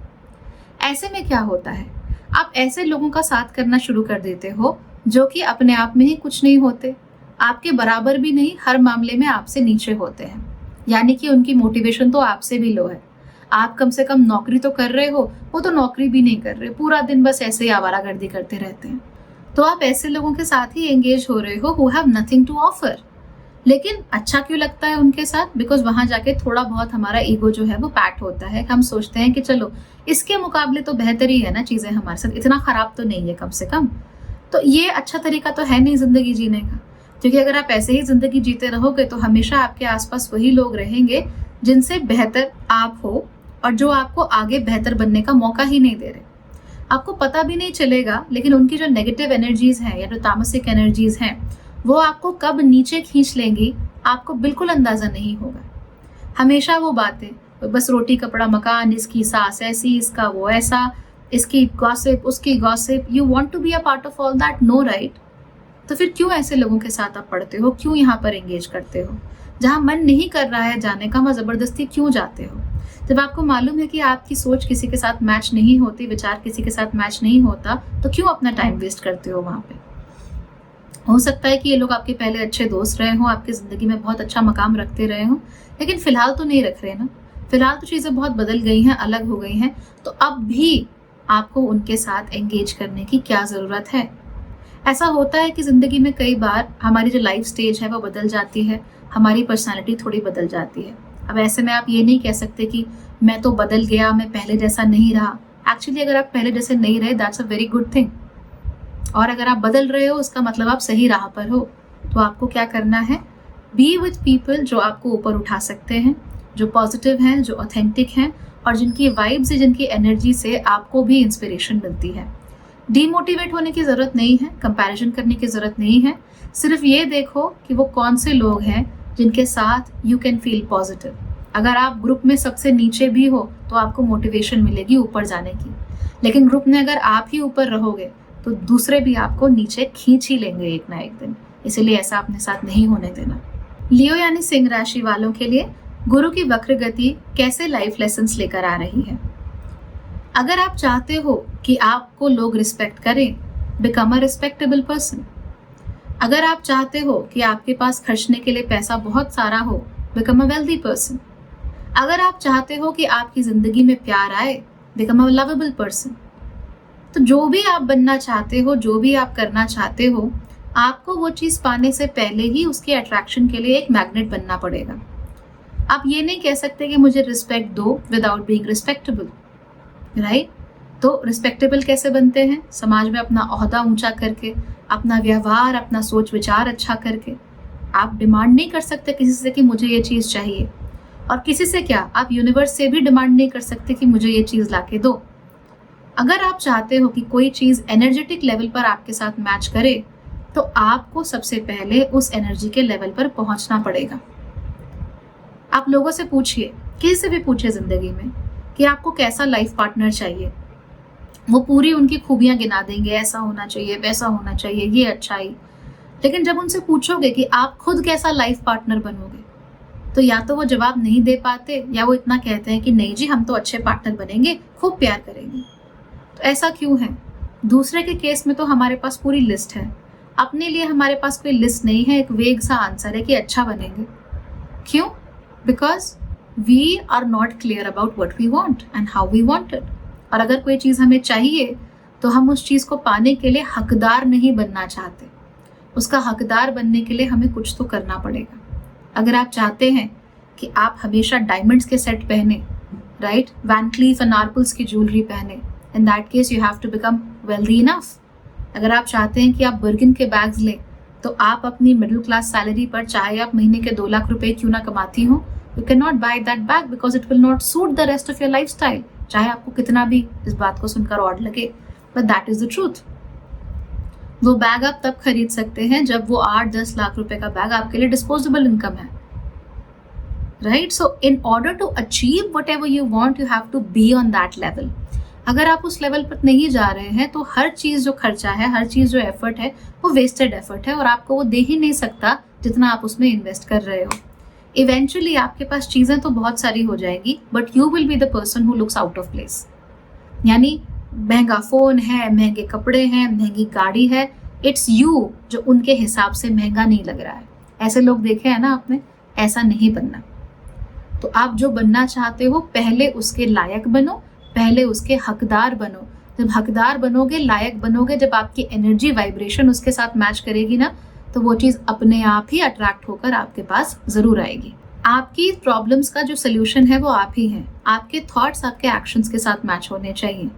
ऐसे में क्या होता है, आप ऐसे लोगों का साथ करना शुरू कर देते हो जो कि अपने आप में ही कुछ नहीं होते, आपके बराबर भी नहीं, हर मामले में आपसे नीचे होते हैं। यानी कि उनकी मोटिवेशन तो आपसे भी लो है। आप कम से कम नौकरी तो कर रहे हो, वो तो नौकरी भी नहीं कर रहे, पूरा दिन बस ऐसे ही आवारागर्दी करते रहते हैं। तो आप ऐसे लोगों के साथ ही एंगेज हो रहे हो who have nothing to offer. लेकिन अच्छा क्यों लगता है उनके साथ? बिकॉज वहां जाके थोड़ा बहुत हमारा ईगो जो है वो पैट होता है। हम सोचते हैं कि चलो इसके मुकाबले तो बेहतर ही है ना चीजें हमारे साथ, इतना खराब तो नहीं है कम से कम। तो ये अच्छा तरीका तो है नहीं जिंदगी जीने का, क्योंकि अगर आप ऐसे ही जिंदगी जीते रहोगे तो हमेशा आपके आसपास वही लोग रहेंगे जिनसे बेहतर आप हो और जो आपको आगे बेहतर बनने का मौका ही नहीं दे रहे। आपको पता भी नहीं चलेगा, लेकिन उनकी जो नेगेटिव एनर्जीज हैं या जो तामसिक एनर्जीज हैं वो आपको कब नीचे खींच लेंगी आपको बिल्कुल अंदाजा नहीं होगा। हमेशा वो बातें, बस रोटी कपड़ा मकान, इसकी सास ऐसी, इसका वो ऐसा, इसकी गॉसिप, उसकी gossip. You want to be a part of all that, no right? तो फिर क्यों ऐसे लोगों के साथ आप पढ़ते हो, क्यों यहाँ पर एंगेज करते हो? जहाँ मन नहीं कर रहा है जाने का, वहाँ जबरदस्ती क्यों जाते हो? जब आपको मालूम है कि आपकी सोच किसी के साथ मैच नहीं होती, विचार किसी के साथ मैच नहीं होता, तो क्यों अपना टाइम वेस्ट करते हो वहां पे? हो सकता है कि ये लोग आपके पहले अच्छे दोस्त रहे हो, आपकी जिंदगी में बहुत अच्छा मकाम रखते रहे हो, लेकिन फिलहाल तो नहीं रख रहे ना। फिलहाल तो चीजें बहुत बदल गई हैं, अलग हो गई हैं, तो अब भी आपको उनके साथ एंगेज करने की क्या जरूरत है? ऐसा होता है कि जिंदगी में कई बार हमारी जो लाइफ स्टेज है वो बदल जाती है, हमारी पर्सनालिटी थोड़ी बदल जाती है। अब ऐसे में आप ये नहीं कह सकते कि मैं तो बदल गया, मैं पहले जैसा नहीं रहा। एक्चुअली अगर आप पहले जैसे नहीं रहे, that's a very good thing. और अगर आप बदल रहे हो, उसका मतलब आप सही राह पर हो। तो आपको क्या करना है? बी विथ पीपल जो आपको ऊपर उठा सकते हैं, जो पॉजिटिव हैं, जो ऑथेंटिक हैं, और जिनकी वाइब से, जिनकी एनर्जी से आपको भी इंस्पिरेशन मिलती है। डीमोटिवेट होने की जरूरत नहीं है, कंपैरिजन करने की जरूरत नहीं है। सिर्फ ये देखो कि वो कौन से लोग हैं जिनके साथ यू कैन फील पॉजिटिव। अगर आप ग्रुप में सबसे नीचे भी हो तो आपको मोटिवेशन मिलेगी ऊपर जाने की, लेकिन ग्रुप में अगर आप ही ऊपर रहोगे तो दूसरे भी आपको नीचे खींच ही लेंगे एक ना एक दिन। इसीलिए ऐसा अपने साथ नहीं होने देना। लियो यानी सिंह राशि वालों के लिए गुरु की वक्र गति कैसे लाइफ लेसन्स लेकर आ रही है। अगर आप चाहते हो कि आपको लोग रिस्पेक्ट करें, बिकम अ रिस्पेक्टेबल पर्सन। अगर आप चाहते हो कि आपके पास खर्चने के लिए पैसा बहुत सारा हो, बिकम अ वेल्दी पर्सन। अगर आप चाहते हो कि आपकी जिंदगी में प्यार आए, बिकम अ लवेबल पर्सन। तो जो भी आप बनना चाहते हो, जो भी आप करना चाहते हो, आपको वो चीज पाने से पहले ही उसके अट्रैक्शन के लिए एक मैग्नेट बनना पड़ेगा। आप ये नहीं कह सकते कि मुझे रिस्पेक्ट दो विदाउट बीइंग रिस्पेक्टेबल, राइट? तो रिस्पेक्टेबल कैसे बनते हैं? समाज में अपना ओहदा ऊंचा करके, अपना व्यवहार, अपना सोच विचार अच्छा करके। आप डिमांड नहीं कर सकते किसी से कि मुझे ये चीज चाहिए, और किसी से क्या, आप यूनिवर्स से भी डिमांड नहीं कर सकते कि मुझे ये चीज लाके दो। अगर आप चाहते हो कि कोई चीज एनर्जेटिक लेवल पर आपके साथ मैच करे, तो आपको सबसे पहले उस एनर्जी के लेवल पर पहुंचना पड़ेगा। आप लोगों से पूछिए, किसी से भी पूछिए जिंदगी में कि आपको कैसा लाइफ पार्टनर चाहिए, वो पूरी उनकी खूबियां गिना देंगे, ऐसा होना चाहिए, वैसा होना चाहिए, ये अच्छाई। लेकिन जब उनसे पूछोगे कि आप खुद कैसा लाइफ पार्टनर बनोगे, तो या तो वो जवाब नहीं दे पाते, या वो इतना कहते हैं कि नहीं जी हम तो अच्छे पार्टनर बनेंगे, खूब प्यार करेंगे। तो ऐसा क्यों है? दूसरे के केस में तो हमारे पास पूरी लिस्ट है, अपने लिए हमारे पास कोई लिस्ट नहीं है, एक वेग सा आंसर है कि अच्छा बनेंगे। क्यों? Because we are not clear about what we want and how we want it. और अगर कोई चीज हमें चाहिए तो हम उस चीज को पाने के लिए हकदार नहीं बनना चाहते। उसका हकदार बनने के लिए हमें कुछ तो करना पड़ेगा। अगर आप चाहते हैं कि आप हमेशा डायमंड्स के सेट पहने, right, Van Cleef and Arpels की ज्वेलरी पहने, in that case you have to become wealthy enough. अगर आप चाहते हैं कि आप बर्गिन के बैग्स लें, तो आप अपनी मिडिल क्लास सैलरी पर, चाहे आप महीने के 2 लाख रुपए क्यों ना कमाती हो, you can not by that bag because it will not suit the rest of your life style. चाहे आपको कितना भी इस बात को सुनकर ऑड लगे, but that is the truth. वो बैग आप तब खरीद सकते हैं जब वो 8-10 लाख रुपए का बैग आपके लिए डिस्पोजेबल इनकम है, right? So in order to achieve whatever you want, you have to be on that level. अगर आप उस लेवल पर नहीं जा रहे हैं, तो हर चीज जो खर्चा है, हर चीज जो एफर्ट है, वो वेस्टेड एफर्ट है, और आपको वो दे ही नहीं सकता जितना आप उसमें इन्वेस्ट कर रहे हो। इवेंचुअली आपके पास चीजें तो बहुत सारी हो जाएगी, but you will be the person who looks out of place. यानी महंगा फोन है, महंगे कपड़े हैं, महंगी गाड़ी है, इट्स यू जो उनके हिसाब से महंगा नहीं लग रहा है। ऐसे लोग देखे हैं ना आपने? ऐसा नहीं बनना। तो आप जो बनना चाहते हो, पहले उसके लायक बनो, पहले उसके हकदार बनो। जब हकदार बनोगे, लायक बनोगे, जब आपकी एनर्जी वाइब्रेशन उसके साथ मैच करेगी ना, तो वो चीज अपने आप ही अट्रैक्ट होकर आपके पास जरूर आएगी। आपकी प्रॉब्लम्स का जो सोल्यूशन है वो आप ही हैं। आपके थॉट्स आपके एक्शंस के साथ मैच होने चाहिए।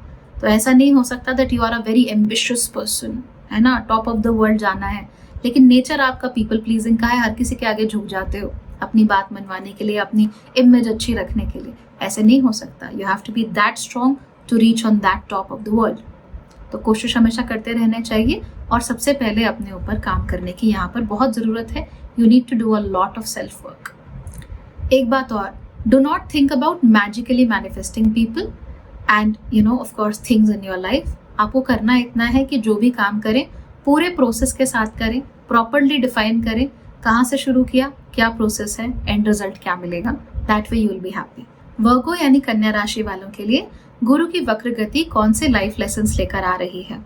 तो ऐसा नहीं हो सकता that you are a very ambitious person, है ना, टॉप ऑफ द वर्ल्ड जाना है, लेकिन नेचर आपका पीपल प्लीजिंग का है, हर किसी के आगे झुक जाते हो अपनी बात मनवाने के लिए, अपनी इमेज अच्छी रखने के लिए। ऐसे नहीं हो सकता। You have to be that strong to reach on that top of the world. तो कोशिश हमेशा करते रहना चाहिए, और सबसे पहले अपने ऊपर काम करने की यहाँ पर बहुत ज़रूरत है। You need to do a lot of self work. एक बात और, do not think about magically manifesting people and of course things in your life. आपको करना इतना है कि जो भी काम करें पूरे प्रोसेस के साथ करें, प्रॉपरली डिफाइन करें कहाँ से शुरू किया, क्या प्रोसेस है, एंड रिजल्ट क्या मिलेगा। That way you will be happy. Virgo यानी कन्या राशि वालों के लिए गुरु की वक्र गति कौन से लाइफ लेसन्स लेकर आ रही है?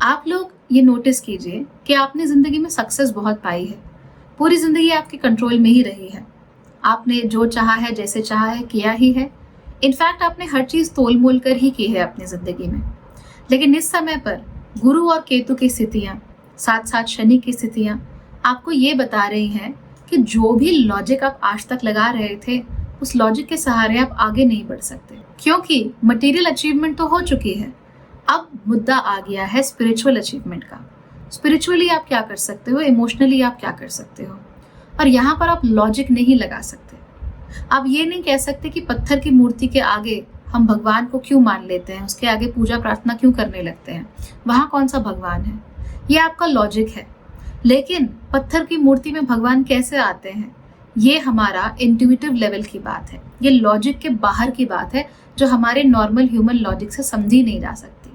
आप लोग ये नोटिस कीजिए कि आपने जिंदगी में सक्सेस बहुत पाई है। पूरी जिंदगी आपके कंट्रोल में ही रही है। आपने जो चाहा है, जैसे चाहा है, किया ही है। इनफैक्ट आपने हर चीज तोल मोल कर ही की है अपनी जिंदगी में। लेकिन इस समय पर गुरु और केतु की स्थितियां, साथ साथ शनि की स्थितियां आपको ये बता रही हैं कि जो भी लॉजिक आप आज तक लगा रहे थे, उस लॉजिक के सहारे आप आगे नहीं बढ़ सकते, क्योंकि मटेरियल अचीवमेंट तो हो चुकी है। अब मुद्दा आ गया है स्पिरिचुअल अचीवमेंट का। स्पिरिचुअली आप क्या कर सकते हो, इमोशनली आप क्या कर सकते हो, और यहाँ पर आप लॉजिक नहीं लगा सकते। आप ये नहीं कह सकते कि पत्थर की मूर्ति के आगे हम भगवान को क्यों मान लेते हैं, उसके आगे पूजा प्रार्थना क्यों करने लगते हैं, वहां कौन सा भगवान है। ये आपका लॉजिक है। लेकिन पत्थर की मूर्ति में भगवान कैसे आते हैं, ये हमारा इंट्यूटिव लेवल की बात है। ये लॉजिक के बाहर की बात है, जो हमारे नॉर्मल ह्यूमन लॉजिक से समझी नहीं जा सकती।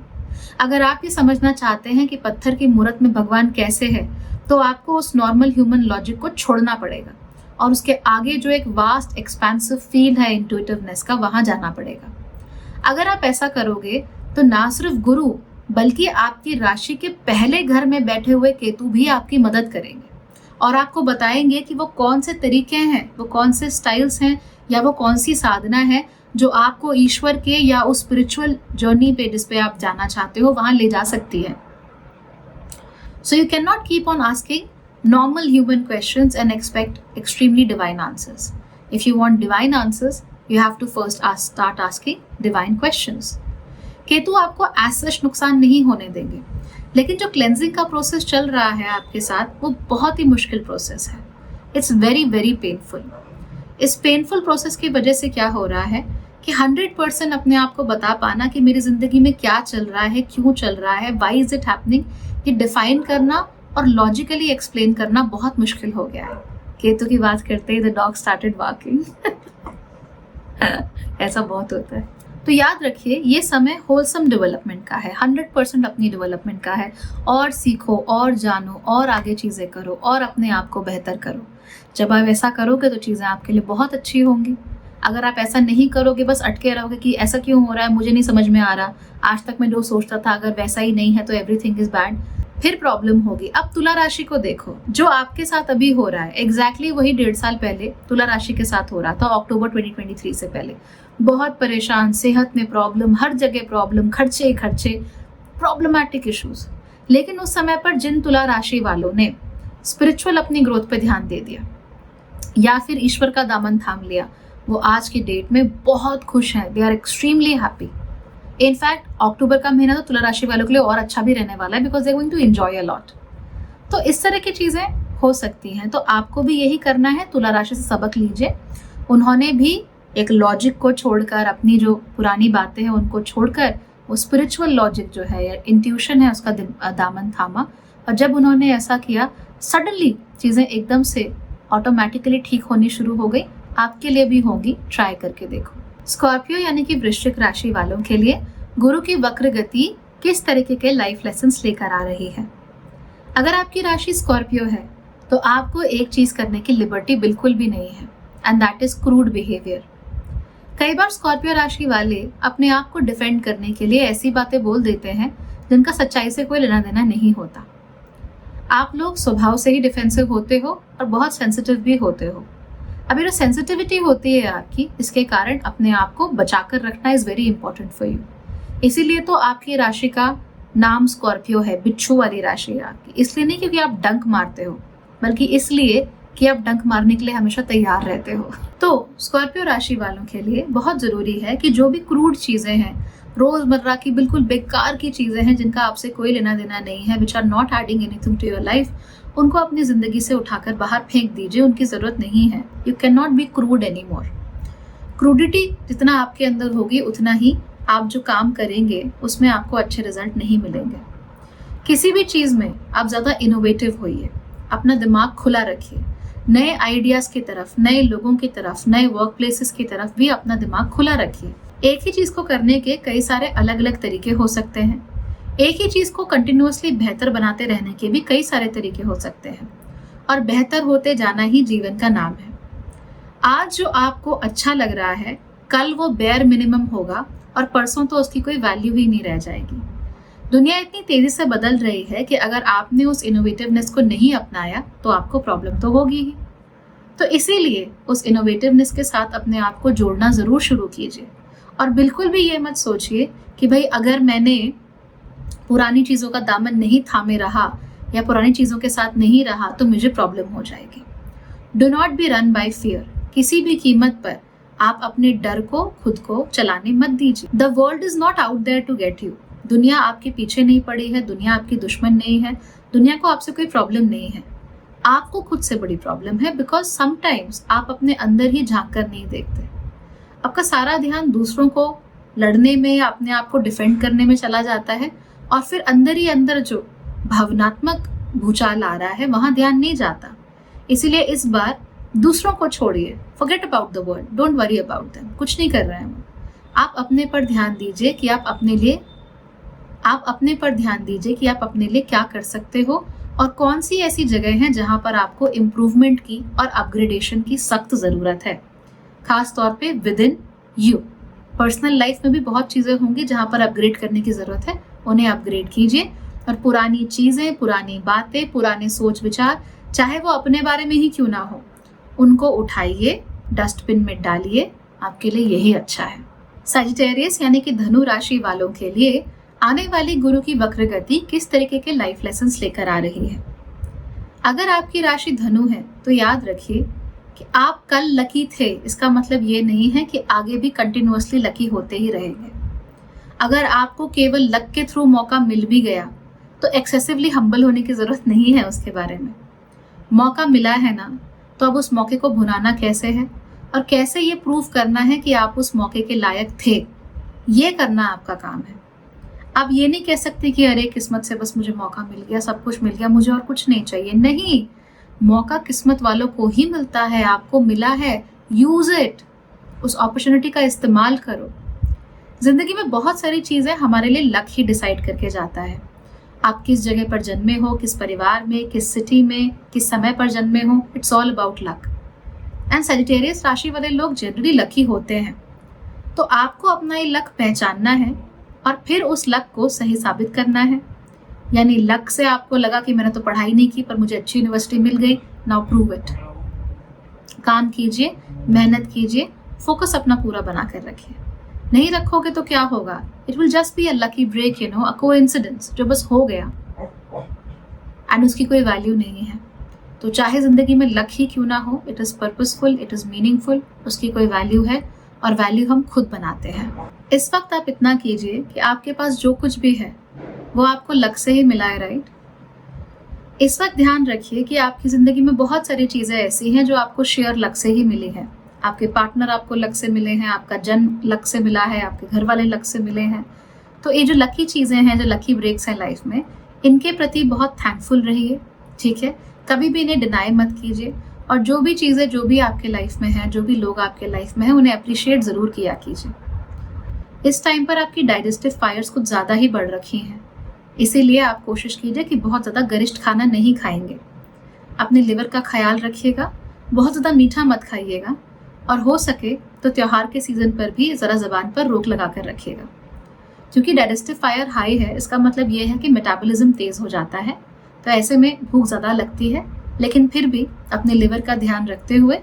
अगर आप ये समझना चाहते हैं कि पत्थर की मूर्त में भगवान कैसे है, तो आपको उस नॉर्मल ह्यूमन लॉजिक को छोड़ना पड़ेगा, और उसके आगे जो एक वास्ट एक्सपेंसिव फील्ड है इंट्यूटिवनेस का, वहां जाना पड़ेगा। अगर आप ऐसा करोगे तो ना सिर्फ गुरु, बल्कि आपकी राशि के पहले घर में बैठे हुए केतु भी आपकी मदद करेंगे, और आपको बताएंगे कि वो कौन से तरीके हैं, वो कौन से स्टाइल्स हैं, या वो कौन सी साधना है जो आपको ईश्वर के या उस स्पिरिचुअल जर्नी पे, जिस पे आप जाना चाहते हो, वहां ले जा सकती है। So you cannot keep on asking normal human questions and expect extremely divine answers. If you want divine answers, you have to first start asking divine questions. Ketu आपको as such नुकसान नहीं होने देंगे, लेकिन जो क्लेंजिंग का प्रोसेस चल रहा है आपके साथ वो बहुत ही मुश्किल प्रोसेस है. It's very very painful. इस पेनफुल प्रोसेस की वजह से क्या हो रहा है कि 100% अपने आप को बता पाना कि मेरी जिंदगी में क्या चल रहा है, क्यों चल रहा है, व्हाई इज इट हैपनिंग, ये डिफाइन करना और लॉजिकली एक्सप्लेन करना बहुत मुश्किल हो गया है. केतु की बात करते ही द डॉग स्टार्टेड बार्किंग. ऐसा बहुत होता है. तो याद रखिए ये समय होलसम डेवलपमेंट का है, 100% अपनी डेवलपमेंट का है. और सीखो और जानो और आगे चीज़ें करो और अपने आप को बेहतर करो. जब आप ऐसा करोगे तो चीज़ें आपके लिए बहुत अच्छी होंगी. अगर आप ऐसा नहीं करोगे, बस अटके रहोगे कि ऐसा क्यों हो रहा है, मुझे नहीं समझ में आ रहा, आज तक मैं जो सोचता था अगर वैसा ही नहीं है तो एवरीथिंग इज बैड, फिर प्रॉब्लम होगी. अब तुला राशि को देखो, जो आपके साथ अभी हो रहा है एग्जैक्टली वही 1.5 साल पहले तुला राशि के साथ हो रहा था, अक्टूबर 2023 से पहले. बहुत परेशान, सेहत में प्रॉब्लम, हर जगह प्रॉब्लम, खर्चे खर्चे, प्रॉब्लमैटिक इश्यूज. लेकिन उस समय पर जिन तुला राशि वालों ने स्पिरिचुअल अपनी ग्रोथ पे ध्यान दे दिया या फिर ईश्वर का दामन थाम लिया, वो आज की डेट में बहुत खुश हैं. They are extremely happy. In fact October का महीना तो तुला राशि वालों के लिए और अच्छा भी रहने वाला है because they are going to enjoy a lot. तो इस तरह की चीजें हो सकती हैं. तो आपको भी यही करना है, तुला राशि से सबक लीजिए. उन्होंने भी एक लॉजिक को छोड़कर, अपनी जो पुरानी बातें हैं उनको छोड़कर, वो स्पिरिचुअल लॉजिक जो है या इंट्यूशन है उसका दामन थामा. और जब उन्होंने ऐसा किया, सडनली चीजें एकदम से ऑटोमेटिकली ठीक होनी शुरू हो गई. आपके लिए भी होगी, ट्राई करके देखो. स्कॉर्पियो यानी कि वृश्चिक राशि वालों के लिए गुरु की वक्र गति किस तरीके के लाइफ लेसन्स लेकर आ रही है. अगर आपकी राशि स्कॉर्पियो है तो आपको एक चीज करने की लिबर्टी बिल्कुल भी नहीं है, and that is crude behaviour. कई बार स्कॉर्पियो राशि वाले अपने आप को डिफेंड करने के लिए ऐसी बातें बोल देते हैं जिनका सच्चाई से कोई लेना देना नहीं होता. आप लोग स्वभाव से ही डिफेंसिव होते हो और बहुत सेंसिटिव भी होते हो. अब ये जो सेंसिटिविटी होती है आपकी, इसके कारण अपने आप को बचाकर रखना is very important for you. इसीलिए तो आपकी राशि का नाम स्कॉर्पियो है, बिच्छू वाली राशि है आपकी. इसलिए नहीं क्योंकि आप डंक मारते हो, बल्कि इसलिए कि आप डंक मारने के लिए हमेशा तैयार रहते हो. तो स्कॉर्पियो राशि वालों के लिए बहुत जरूरी है कि जो भी क्रूड चीजें हैं, रोजमर्रा की बिल्कुल बेकार की चीजें हैं जिनका आपसे कोई लेना देना नहीं है, which are not adding anything to your life, उनको अपनी जिंदगी से उठाकर बाहर फेंक दीजिए. उनकी जरूरत नहीं है. You can not be crude any more. Crudity जितना आपके अंदर होगी उतना ही आप जो काम करेंगे उसमें आपको अच्छे रिजल्ट नहीं मिलेंगे. किसी भी चीज में आप ज्यादा इनोवेटिव होइए, अपना दिमाग खुला रखिए, नए आइडियाज की तरफ, नए लोगों की तरफ, नए वर्क प्लेसेस की तरफ भी अपना दिमाग खुला रखिए. एक ही चीज को करने के कई सारे अलग अलग तरीके हो सकते हैं. एक ही चीज को कंटिन्यूअसली बेहतर बनाते रहने के भी कई सारे तरीके हो सकते हैं. और बेहतर होते जाना ही जीवन का नाम है. आज जो आपको अच्छा लग रहा है, कल वो बेयर मिनिमम होगा और परसों तो उसकी कोई वैल्यू ही नहीं रह जाएगी. दुनिया इतनी तेजी से बदल रही है कि अगर आपने उस इनोवेटिवनेस को नहीं अपनाया तो आपको प्रॉब्लम तो होगी ही. तो इसीलिए उस इनोवेटिवनेस के साथ अपने आप को जोड़ना जरूर शुरू कीजिए. और बिल्कुल भी ये मत सोचिए कि भाई अगर मैंने पुरानी चीजों का दामन नहीं थामे रहा या पुरानी चीजों के साथ नहीं रहा तो मुझे प्रॉब्लम हो जाएगी. Do not be run by fear. किसी भी कीमत पर आप अपने डर को खुद को चलाने मत दीजिए. The world is not out there to get you. दुनिया आपके पीछे नहीं पड़ी है, दुनिया आपकी दुश्मन नहीं है, दुनिया को आपसे कोई प्रॉब्लम नहीं है. आपको खुद से बड़ी प्रॉब्लम है बिकॉज समटाइम्स आप अपने अंदर ही झांक कर नहीं देखते. आपका सारा ध्यान दूसरों को लड़ने में या अपने आप को डिफेंड करने में चला जाता है और फिर अंदर ही अंदर जो भावनात्मक भूचाल आ रहा है वहां ध्यान नहीं जाता. इसीलिए इस बार दूसरों को छोड़िए. Forget about the world, don't worry about them. कुछ नहीं कर रहे हैं वो. आप अपने पर ध्यान दीजिए कि आप अपने लिए क्या कर सकते हो और कौन सी ऐसी जगह है जहां पर आपको इम्प्रूवमेंट की और अपग्रेडेशन की सख्त जरूरत है. खास तौर पे with in you. Personal life में भी बहुत चीजें होंगी जहां पर अपग्रेड करने की जरूरत है, उन्हें अपग्रेड कीजिए. और पुरानी चीजें, पुरानी बातें, पुराने सोच विचार, चाहे वो अपने बारे में ही क्यों ना हो, उनको उठाइए, डस्टबिन में डालिए. आपके लिए यही अच्छा है. सजिटेरियस यानी कि धनु राशि वालों के लिए आने वाली गुरु की वक्र गति किस तरीके के लाइफ लेसन्स लेकर आ रही है। अगर आपकी राशि धनु है तो याद रखिए कि आप कल लकी थे, इसका मतलब ये नहीं है कि आगे भी कंटिन्यूअसली लकी होते ही रहेंगे। अगर आपको केवल लक के थ्रू मौका मिल भी गया तो एक्सेसिवली हम्बल होने की जरूरत नहीं है उसके बारे में। मौका मिला है ना, तो अब उस मौके को भुनाना कैसे है और कैसे ये प्रूव करना है कि आप उस मौके के लायक थे, ये करना आपका काम है। आप ये नहीं कह सकते कि अरे किस्मत से बस मुझे मौका मिल गया, सब कुछ मिल गया, मुझे और कुछ नहीं चाहिए। नहीं, मौका किस्मत वालों को ही मिलता है, आपको मिला है, यूज इट, उस अपॉर्चुनिटी का इस्तेमाल करो। जिंदगी में बहुत सारी चीजें हमारे लिए लक ही डिसाइड करके जाता है। आप किस जगह पर जन्मे हो, किस परिवार में, किस सिटी में, किस समय पर जन्मे हो, it's all about luck. And Sagittarius राशि वाले लोग जनरली लकी होते हैं। तो आपको अपना ये लक पहचानना है और फिर उस लक को सही साबित करना है। यानी लक से आपको लगा कि मैंने तो पढ़ाई नहीं की पर मुझे अच्छी यूनिवर्सिटी मिल गई, नाउ प्रूव इट। काम कीजिए, मेहनत कीजिए, फोकस अपना पूरा बना कर रखिए। नहीं रखोगे तो क्या होगा? It will just be a lucky break, you know, a coincidence जो बस हो गया एंड उसकी कोई वैल्यू नहीं है। तो चाहे जिंदगी में लक ही क्यों ना हो, it is purposeful, it is meaningful, उसकी कोई वैल्यू है और वैल्यू हम खुद बनाते हैं। इस वक्त आप इतना कीजिए कि आपके पास जो कुछ भी है वो आपको लक से ही मिला है, राइट? इस वक्त ध्यान रखिए कि आपकी जिंदगी में बहुत सारी चीजें ऐसी हैं जो आपको शेयर लक से ही मिली है। आपके पार्टनर आपको लक से मिले हैं, आपका जन्म लक से मिला है, आपके घर वाले लक से मिले हैं। तो ये जो लकी चीजें हैं, जो लकी ब्रेक्स हैं लाइफ में, इनके प्रति बहुत थैंकफुल रहिए, ठीक है? कभी भी इन्हें डिनाई मत कीजिए और जो भी चीजें जो भी आपके लाइफ में है, जो भी लोग आपके लाइफ में है, उन्हें अप्रिशिएट जरूर किया कीजिए। इस टाइम पर आपकी डाइजेस्टिव फायर्स कुछ ज्यादा ही बढ़ रखी हैं, इसीलिए आप कोशिश कीजिए कि बहुत ज्यादा गरिष्ठ खाना नहीं खाएंगे। अपने लिवर का ख्याल रखिएगा, बहुत ज्यादा मीठा मत खाइएगा और हो सके तो त्योहार के सीजन पर भी जरा जबान पर रोक लगा कर रखिएगा। क्योंकि डाइजेस्टिव फायर हाई है, इसका मतलब ये है कि मेटाबॉलिज्म तेज हो जाता है, तो ऐसे में भूख ज्यादा लगती है। लेकिन फिर भी अपने लिवर का ध्यान रखते हुए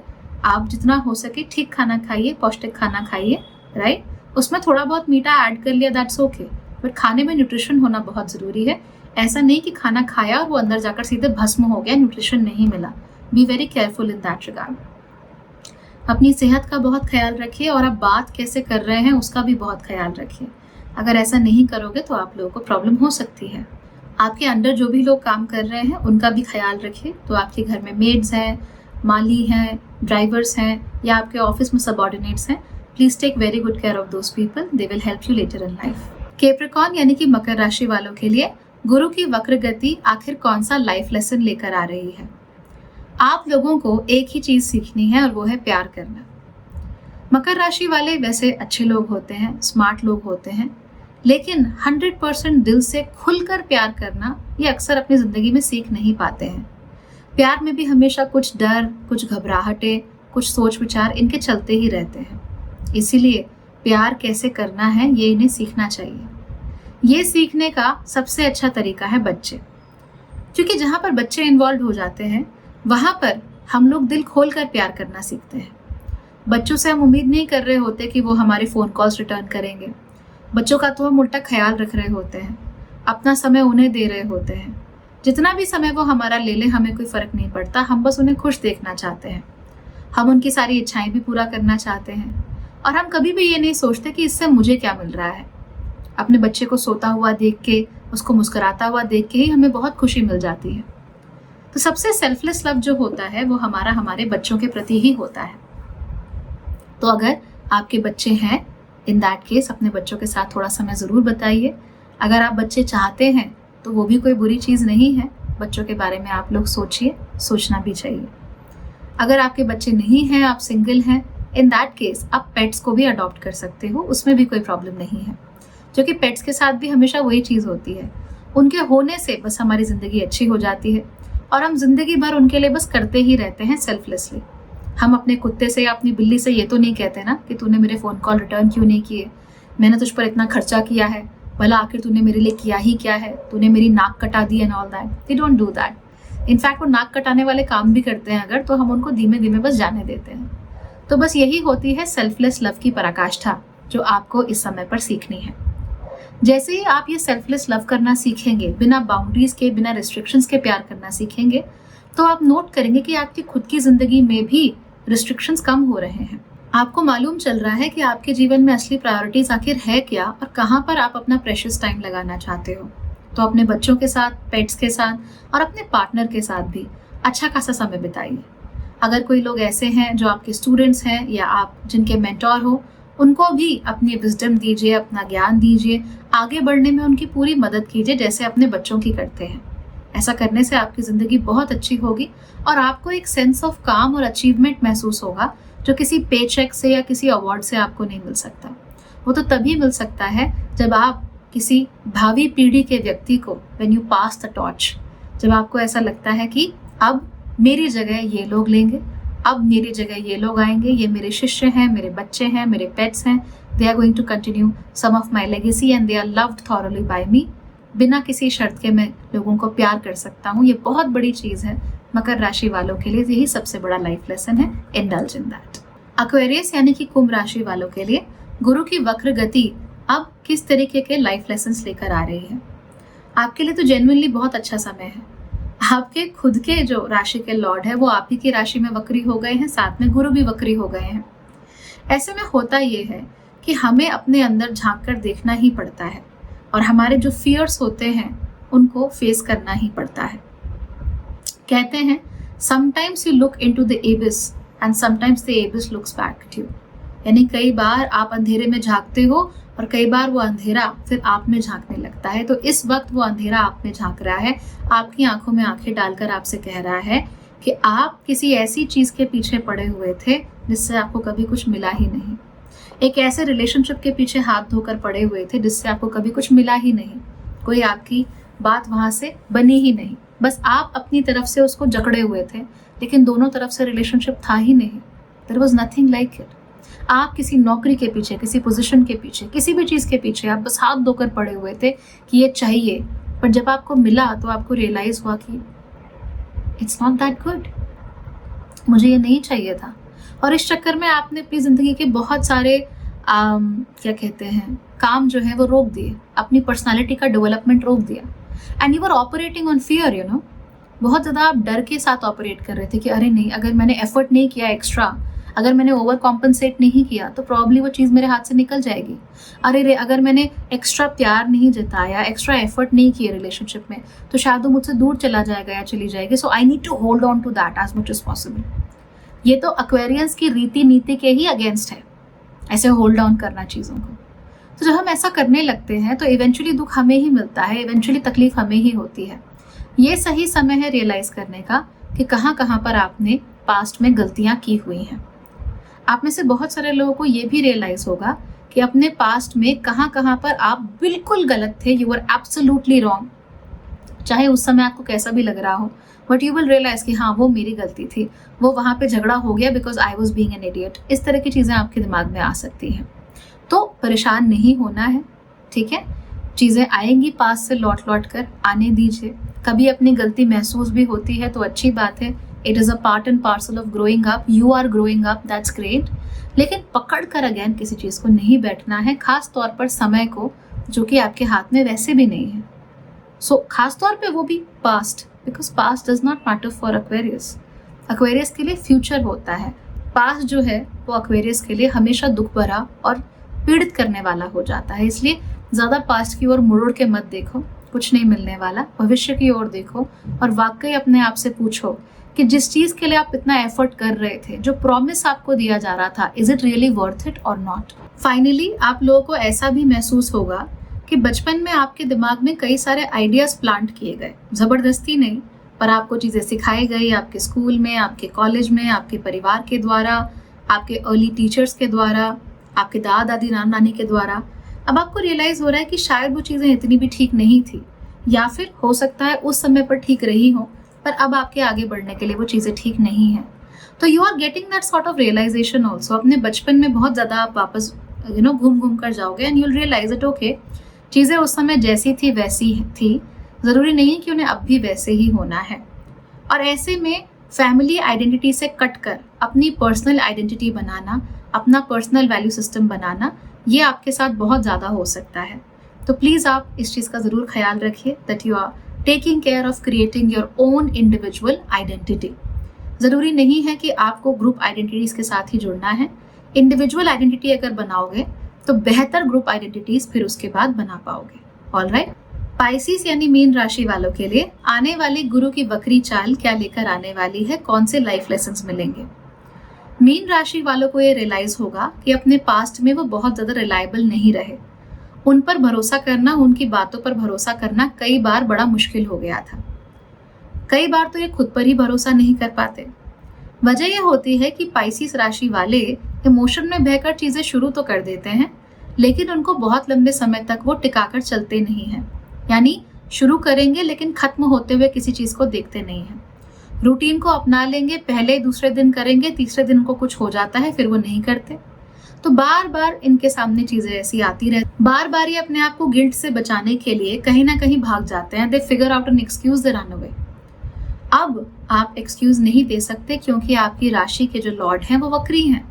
आप जितना हो सके ठीक खाना खाइए, पौष्टिक खाना खाइए, राइट? उसमें थोड़ा बहुत मीठा ऐड कर लिया, दैट्स ओके, बट खाने में न्यूट्रिशन होना बहुत जरूरी है। ऐसा नहीं कि खाना खाया और वो अंदर जाकर सीधे भस्म हो गया, न्यूट्रिशन नहीं मिला। B very careful in that regard. अपनी सेहत का बहुत ख्याल रखिए और आप बात कैसे कर रहे हैं उसका भी बहुत ख्याल रखिए। अगर ऐसा नहीं करोगे तो आप लोगों को प्रॉब्लम हो सकती है। आपके अंडर जो भी लोग काम कर रहे हैं उनका भी ख्याल रखिए। तो आपके घर में मेड्स हैं, माली हैं, ड्राइवर्स हैं या आपके ऑफिस में सबऑर्डिनेट्स हैं, please take very good care of those people, they will help you later in life. Capricorn यानी कि मकर राशि वालों के लिए गुरु की वक्र गति आखिर कौन सा लाइफ लेसन लेकर आ रही है? आप लोगों को एक ही चीज सीखनी है और वो है प्यार करना। मकर राशि वाले वैसे अच्छे लोग होते हैं, स्मार्ट लोग होते हैं, लेकिन 100% दिल से खुलकर प्यार करना ये अक्सर अपनी जिंदगी में सीख नहीं पाते हैं। प्यार में भी हमेशा कुछ डर, कुछ घबराहटें, कुछ सोच विचार इनके चलते ही रहते हैं। इसीलिए प्यार कैसे करना है ये इन्हें सीखना चाहिए। ये सीखने का सबसे अच्छा तरीका है बच्चे, क्योंकि जहाँ पर बच्चे इन्वॉल्व हो जाते हैं वहां पर हम लोग दिल खोल कर प्यार करना सीखते हैं। बच्चों से हम उम्मीद नहीं कर रहे होते कि वो हमारे फोन कॉल्स रिटर्न करेंगे। बच्चों का तो हम उल्टा ख्याल रख रहे होते हैं, अपना समय उन्हें दे रहे होते हैं। जितना भी समय वो हमारा ले ले हमें कोई फर्क नहीं पड़ता, हम बस उन्हें खुश देखना चाहते हैं। हम उनकी सारी इच्छाएं भी पूरा करना चाहते हैं और हम कभी भी ये नहीं सोचते कि इससे मुझे क्या मिल रहा है। अपने बच्चे को सोता हुआ देख के, उसको मुस्कुराता हुआ देख के ही हमें बहुत खुशी मिल जाती है। तो सबसे सेल्फलेस लव जो होता है वो हमारा हमारे बच्चों के प्रति ही होता है। तो अगर आपके बच्चे हैं, इन दैट केस अपने बच्चों के साथ थोड़ा समय जरूर बिताइए। अगर आप बच्चे चाहते हैं तो वो भी कोई बुरी चीज नहीं है, बच्चों के बारे में आप लोग सोचिए, सोचना भी चाहिए। अगर आपके बच्चे नहीं हैं, आप सिंगल हैं, इन दैट केस आप पेट्स को भी अडॉप्ट कर सकते हो, उसमें भी कोई प्रॉब्लम नहीं है। क्योंकि पेट्स के साथ भी हमेशा वही चीज होती है, उनके होने से बस हमारी जिंदगी अच्छी हो जाती है और हम जिंदगी भर उनके लिए बस करते ही रहते हैं सेल्फलेसली। हम अपने कुत्ते से या अपनी बिल्ली से ये तो नहीं कहते ना कि तूने मेरे फोन कॉल रिटर्न क्यों नहीं किए, मैंने तुझ पर इतना खर्चा किया है, भला आखिर तूने मेरे लिए किया ही क्या है, तूने मेरी नाक कटा दी and all that. They don't do that. In fact वो नाक कटाने वाले काम भी करते हैं अगर, तो हम उनको धीमे धीमे बस जाने देते हैं। तो बस यही होती है सेल्फलेस लव की पराकाष्ठा जो आपको इस समय पर सीखनी है। जैसे ही आप ये सेल्फलेस लव करना सीखेंगे, बिना बाउंड्रीज के, बिना रिस्ट्रिक्शंस के प्यार करना सीखेंगे, तो आप नोट करेंगे कि आपकी खुद की जिंदगी में भी रिस्ट्रिक्शंस कम हो रहे हैं। आपको मालूम चल रहा है कि आपके जीवन में असली प्रायोरिटीज आखिर है क्या और कहाँ पर आप अपना प्रेशियस टाइम लगाना चाहते हो। तो अपने बच्चों के साथ, पेट्स के साथ और अपने पार्टनर के साथ भी अच्छा खासा समय बिताइए। अगर कोई लोग ऐसे हैं जो आपके स्टूडेंट्स हैं या आप जिनके मेंटोर हो, उनको भी अपनी विजडम दीजिए, अपना ज्ञान दीजिए, आगे बढ़ने में उनकी पूरी मदद कीजिए जैसे अपने बच्चों की करते हैं। ऐसा करने से आपकी जिंदगी बहुत अच्छी होगी और आपको एक सेंस ऑफ काम और अचीवमेंट महसूस होगा जो किसी पे चेक से या किसी अवार्ड से आपको नहीं मिल सकता। वो तो तभी मिल सकता है जब आप किसी भावी पीढ़ी के व्यक्ति को, when you pass the torch, जब आपको ऐसा लगता है कि अब मेरी जगह ये लोग लेंगे, अब मेरी जगह ये लोग आएंगे, ये मेरे शिष्य हैं, मेरे बच्चे हैं, मेरे पेट्स हैं, they are going to continue some of my legacy and they are loved thoroughly by me. बिना किसी शर्त के मैं लोगों को प्यार कर सकता हूँ। ये बहुत बड़ी चीज है मकर राशि वालों के लिए। यही सबसे बड़ा लाइफ लेसन है, इंडल्ज इन दैट। एक्वेरियस यानी कि कुंभ राशि वालों के लिए गुरु की वक्र गति अब किस तरीके के लाइफ लेसन्स लेकर आ रही है। आपके लिए तो जेन्युइनली बहुत अच्छा समय है। आपके खुद के जो राशि के लॉर्ड है वो आप ही की राशि में वक्री हो गए हैं, साथ में गुरु भी वक्री हो गए हैं। ऐसे में होता ये है कि हमें अपने अंदर झांक कर देखना ही पड़ता है और हमारे जो फियर्स होते हैं उनको फेस करना ही पड़ता है। कहते हैं sometimes you look into the एबिस and sometimes the एबिस looks back at you. यानी कई बार आप अंधेरे में झांकते हो और कई बार वो अंधेरा फिर आप में झांकने लगता है। तो इस वक्त वो अंधेरा आप में झांक रहा है, आपकी आंखों में आंखें डालकर आपसे कह रहा है कि आप किसी ऐसी चीज के पीछे पड़े हुए थे जिससे आपको कभी कुछ मिला ही नहीं। एक ऐसे रिलेशनशिप के पीछे हाथ धोकर पड़े हुए थे जिससे आपको कभी कुछ मिला ही नहीं। कोई आपकी बात वहां से बनी ही नहीं, बस आप अपनी तरफ से उसको जकड़े हुए थे, लेकिन दोनों तरफ से रिलेशनशिप था ही नहीं। There was nothing like it. आप किसी नौकरी के पीछे, किसी पोजीशन के पीछे, किसी भी चीज के पीछे आप बस हाथ धोकर पड़े हुए थे कि ये चाहिए, पर जब आपको मिला तो आपको रियलाइज हुआ कि इट्स नॉट दैट गुड, मुझे ये नहीं चाहिए था। और इस चक्कर में आपने अपनी जिंदगी के बहुत सारे क्या कहते हैं काम जो है वो रोक दिए, अपनी पर्सनालिटी का डेवलपमेंट रोक दिया। And you are operating on fear, you know. बहुत ज़्यादा आप डर के साथ ऑपरेट कर रहे थे कि अरे नहीं, अगर मैंने एफर्ट नहीं किया एक्स्ट्रा, अगर मैंने ओवर कॉम्पनसेट नहीं किया तो प्रॉब्ली वो चीज़ मेरे हाथ से निकल जाएगी। अरे रे, अगर मैंने एक्स्ट्रा प्यार नहीं जताया, एक्स्ट्रा एफर्ट नहीं किया रिलेशनशिप में, तो शायद वो मुझसे दूर चला जाएगा या चली जाएगी। So I need to hold on to that as much as possible. ये तो एक्वेरियंस की रीति नीति के ही अगेंस्ट है, ऐसे होल्ड ऑन करना चीज़ों को। तो जब हम ऐसा करने लगते हैं तो इवेंचुअली दुख हमें ही मिलता है, इवेंचुअली तकलीफ हमें ही होती है। ये सही समय है रियलाइज करने का कि कहाँ कहाँ पर आपने पास्ट में गलतियाँ की हुई हैं। आप में से बहुत सारे लोगों को ये भी रियलाइज होगा कि अपने पास्ट में कहाँ कहाँ पर आप बिल्कुल गलत थे, यू आर एब्सोल्युटली रॉन्ग। चाहे उस समय आपको कैसा भी लग रहा हो, बट यू विल रियलाइज कि हाँ वो मेरी गलती थी, वो वहाँ पे झगड़ा हो गया because I was being an idiot. इस तरह की चीज़ें आपके दिमाग में आ सकती हैं। तो परेशान नहीं होना है, ठीक है। चीज़ें आएंगी पास से लौट लौट कर, आने दीजिए। कभी अपनी गलती महसूस भी होती है तो अच्छी बात है। It is a part and parcel of growing up. You are growing up, that's great. लेकिन पकड़ कर अगेन किसी चीज़ को नहीं बैठना है, खास तौर पर समय को, जो कि आपके हाथ में वैसे भी नहीं है। सो खास तौर पे वो भी past, because past does not matter for Aquarius. Aquarius के लिए फ्यूचर होता है। पास्ट जो है वो एक्वेरियस के लिए हमेशा दुख भरा और पीड़ित करने वाला हो जाता है। इसलिए ज़्यादा पास्ट की ओर मुड़ के मत देखो, कुछ नहीं मिलने वाला। भविष्य की ओर देखो और वाकई अपने आप से पूछो कि जिस चीज़ के लिए आप इतना एफर्ट कर रहे थे, जो प्रॉमिस आपको दिया जा रहा था, is it really worth it और नॉट। फाइनली आप लोगों को ऐसा भी महसूस होगा कि बचपन में आपके दिमाग में कई सारे आइडियाज प्लांट किए गए, जबरदस्ती नहीं, पर आपको चीज़ें सिखाई गई आपके स्कूल में, आपके कॉलेज में, आपके परिवार के द्वारा, आपके अर्ली टीचर्स के द्वारा, आपके दादा दादी नाना नानी के द्वारा। अब आपको रियलाइज हो रहा है कि शायद वो चीज़ें इतनी भी ठीक नहीं थी, या फिर हो सकता है उस समय पर ठीक रही हो, पर अब आपके आगे बढ़ने के लिए वो चीज़ें ठीक नहीं हैं। तो you are getting that sort of realization also. अपने बचपन में बहुत ज़्यादा आप वापस घूम घूम कर जाओगे and you'll realize it, okay चीज़ें उस समय जैसी थी वैसी थी, ज़रूरी नहीं कि उन्हें अब भी वैसे ही होना है। और ऐसे में फैमिली आइडेंटिटी से कट कर अपनी पर्सनल आइडेंटिटी बनाना, अपना पर्सनल वैल्यू सिस्टम बनाना, ये आपके साथ बहुत ज़्यादा हो सकता है। तो प्लीज आप इस चीज का जरूर ख्याल रखिए that you are taking care of creating your own individual identity. जरूरी नहीं है कि आपको ग्रुप आइडेंटिटीज के साथ ही जुड़ना है। इंडिविजुअल आइडेंटिटी अगर बनाओगे तो बेहतर ग्रुप आइडेंटिटीज फिर उसके बाद बना पाओगे। ऑलराइट, पाइसिस यानी मीन राशि वालों के लिए आने वाली गुरु की वक्री चाल क्या लेकर आने वाली है, कौन से लाइफ लेसन्स मिलेंगे। मीन राशि वालों को ये रियलाइज होगा कि अपने पास्ट में वो बहुत ज्यादा रिलायबल नहीं रहे। उन पर भरोसा करना, उनकी बातों पर भरोसा करना कई बार बड़ा मुश्किल हो गया था। कई बार तो ये खुद पर ही भरोसा नहीं कर पाते। वजह यह होती है कि पाइसिस राशि वाले इमोशन में बहकर चीजें शुरू तो कर देते हैं, लेकिन उनको बहुत लंबे समय तक वो टिकाकर चलते नहीं हैं। यानी शुरू करेंगे लेकिन खत्म होते हुए किसी चीज को देखते नहीं हैं। रूटीन को अपना लेंगे, पहले दूसरे दिन करेंगे, तीसरे दिन उनको कुछ हो जाता है, फिर वो नहीं करते। तो बार बार इनके सामने चीजें ऐसी आती रहती, बार बार ये अपने आप को गिल्ट से बचाने के लिए कहीं ना कहीं भाग जाते हैं। दे figure out an excuse, they run away. अब आप एक्सक्यूज नहीं दे सकते क्योंकि आपकी राशि के जो लॉर्ड हैं वो वक्री हैं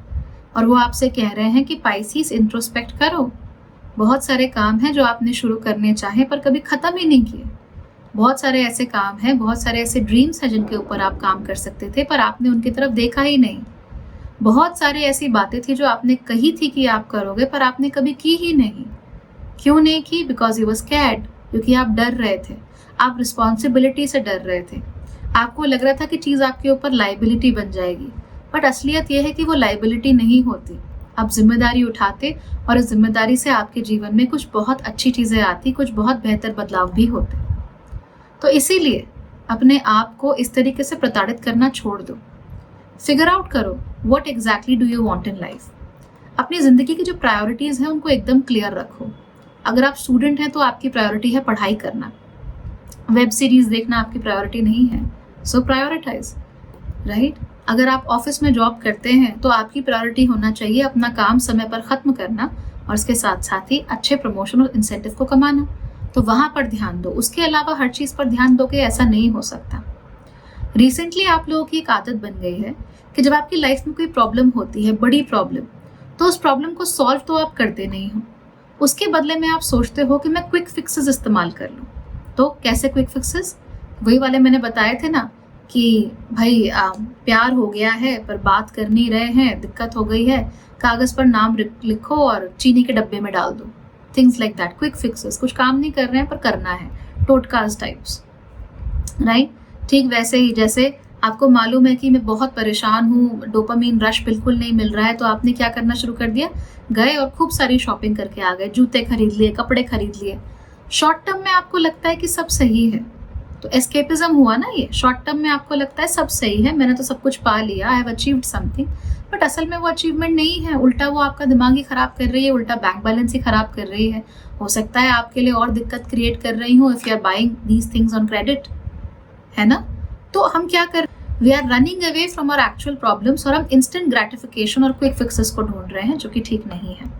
और वो आपसे कह रहे हैं कि पाइसिस इंट्रोस्पेक्ट करो। बहुत सारे काम हैं जो आपने शुरू करने चाहे पर कभी खत्म ही नहीं किए। बहुत सारे ऐसे काम हैं, बहुत सारे ऐसे ड्रीम्स हैं जिनके ऊपर आप काम कर सकते थे पर आपने उनकी तरफ देखा ही नहीं। बहुत सारी ऐसी बातें थी जो आपने कही थी कि आप करोगे पर आपने कभी की ही नहीं। क्यों नहीं की? बिकॉज यू वर स्कैर्ड, क्योंकि आप डर रहे थे, आप रिस्पॉन्सिबिलिटी से डर रहे थे। आपको लग रहा था कि चीज आपके ऊपर लाइबिलिटी बन जाएगी, बट असलियत यह है कि वो लाइबिलिटी नहीं होती। आप जिम्मेदारी उठाते और इस जिम्मेदारी से आपके जीवन में कुछ बहुत अच्छी चीजें आती, कुछ बहुत बेहतर बदलाव भी होते। तो इसीलिए अपने आप को इस तरीके से प्रताड़ित करना छोड़ दो। फिगर आउट करो what exactly do you want in life. अपनी जिंदगी की जो प्रायोरिटीज हैं उनको एकदम क्लियर रखो। अगर आप स्टूडेंट हैं तो आपकी प्रायोरिटी है पढ़ाई करना, वेब सीरीज देखना आपकी प्रायोरिटी नहीं है, सो प्रायोरिटाइज, राइट। अगर आप ऑफिस में जॉब करते हैं तो आपकी प्रायोरिटी होना चाहिए अपना काम समय पर खत्म करना और इसके साथ साथ ही अच्छे प्रमोशन और इंसेंटिव को कमाना, तो वहां पर ध्यान दो। उसके अलावा हर चीज पर ध्यान दोगे ऐसा नहीं हो सकता। रिसेंटली आप लोगों की एक आदत बन गई है कि जब आपकी लाइफ में कोई प्रॉब्लम होती है, बड़ी प्रॉब्लम, तो उस प्रॉब्लम को सॉल्व तो आप करते नहीं हो, उसके बदले में आप सोचते हो कि मैं क्विक फिक्सेस इस्तेमाल कर लूँ। तो कैसे क्विक फिक्सेस? वही वाले मैंने बताए थे ना कि भाई प्यार हो गया है पर बात कर नहीं रहे हैं, दिक्कत हो गई है, कागज पर नाम लिखो और चीनी के डब्बे में डाल दो। Things like that, quick fixes. कुछ काम नहीं कर रहे हैं पर करना है, टोटकाज टाइप्स, राइट। ठीक वैसे ही जैसे आपको मालूम है कि मैं बहुत परेशान हूँ, डोपामीन रश बिल्कुल नहीं मिल रहा है, तो आपने क्या करना शुरू कर दिया, गए और खूब सारी शॉपिंग करके आ गए, जूते खरीद लिए, कपड़े खरीद लिए। शॉर्ट टर्म में आपको लगता है कि सब सही है, तो एस्केपिज्म हुआ ना ये। शॉर्ट टर्म में आपको लगता है सब सही है, मैंने तो सब कुछ पा लिया, I have achieved something, but असल में वो अचीवमेंट नहीं है, उल्टा वो आपका दिमाग ही खराब कर रही है, उल्टा बैंक बैलेंस ही खराब कर रही है। हो सकता है आपके लिए और दिक्कत क्रिएट कर रही हूँ if you are buying these things on credit, है ना। तो हम क्या कर, we are running away from our actual problems और हम इंस्टेंट ग्रेटिफिकेशन और क्विक फिक्सेस को ढूंढ रहे हैं, जो कि ठीक नहीं है।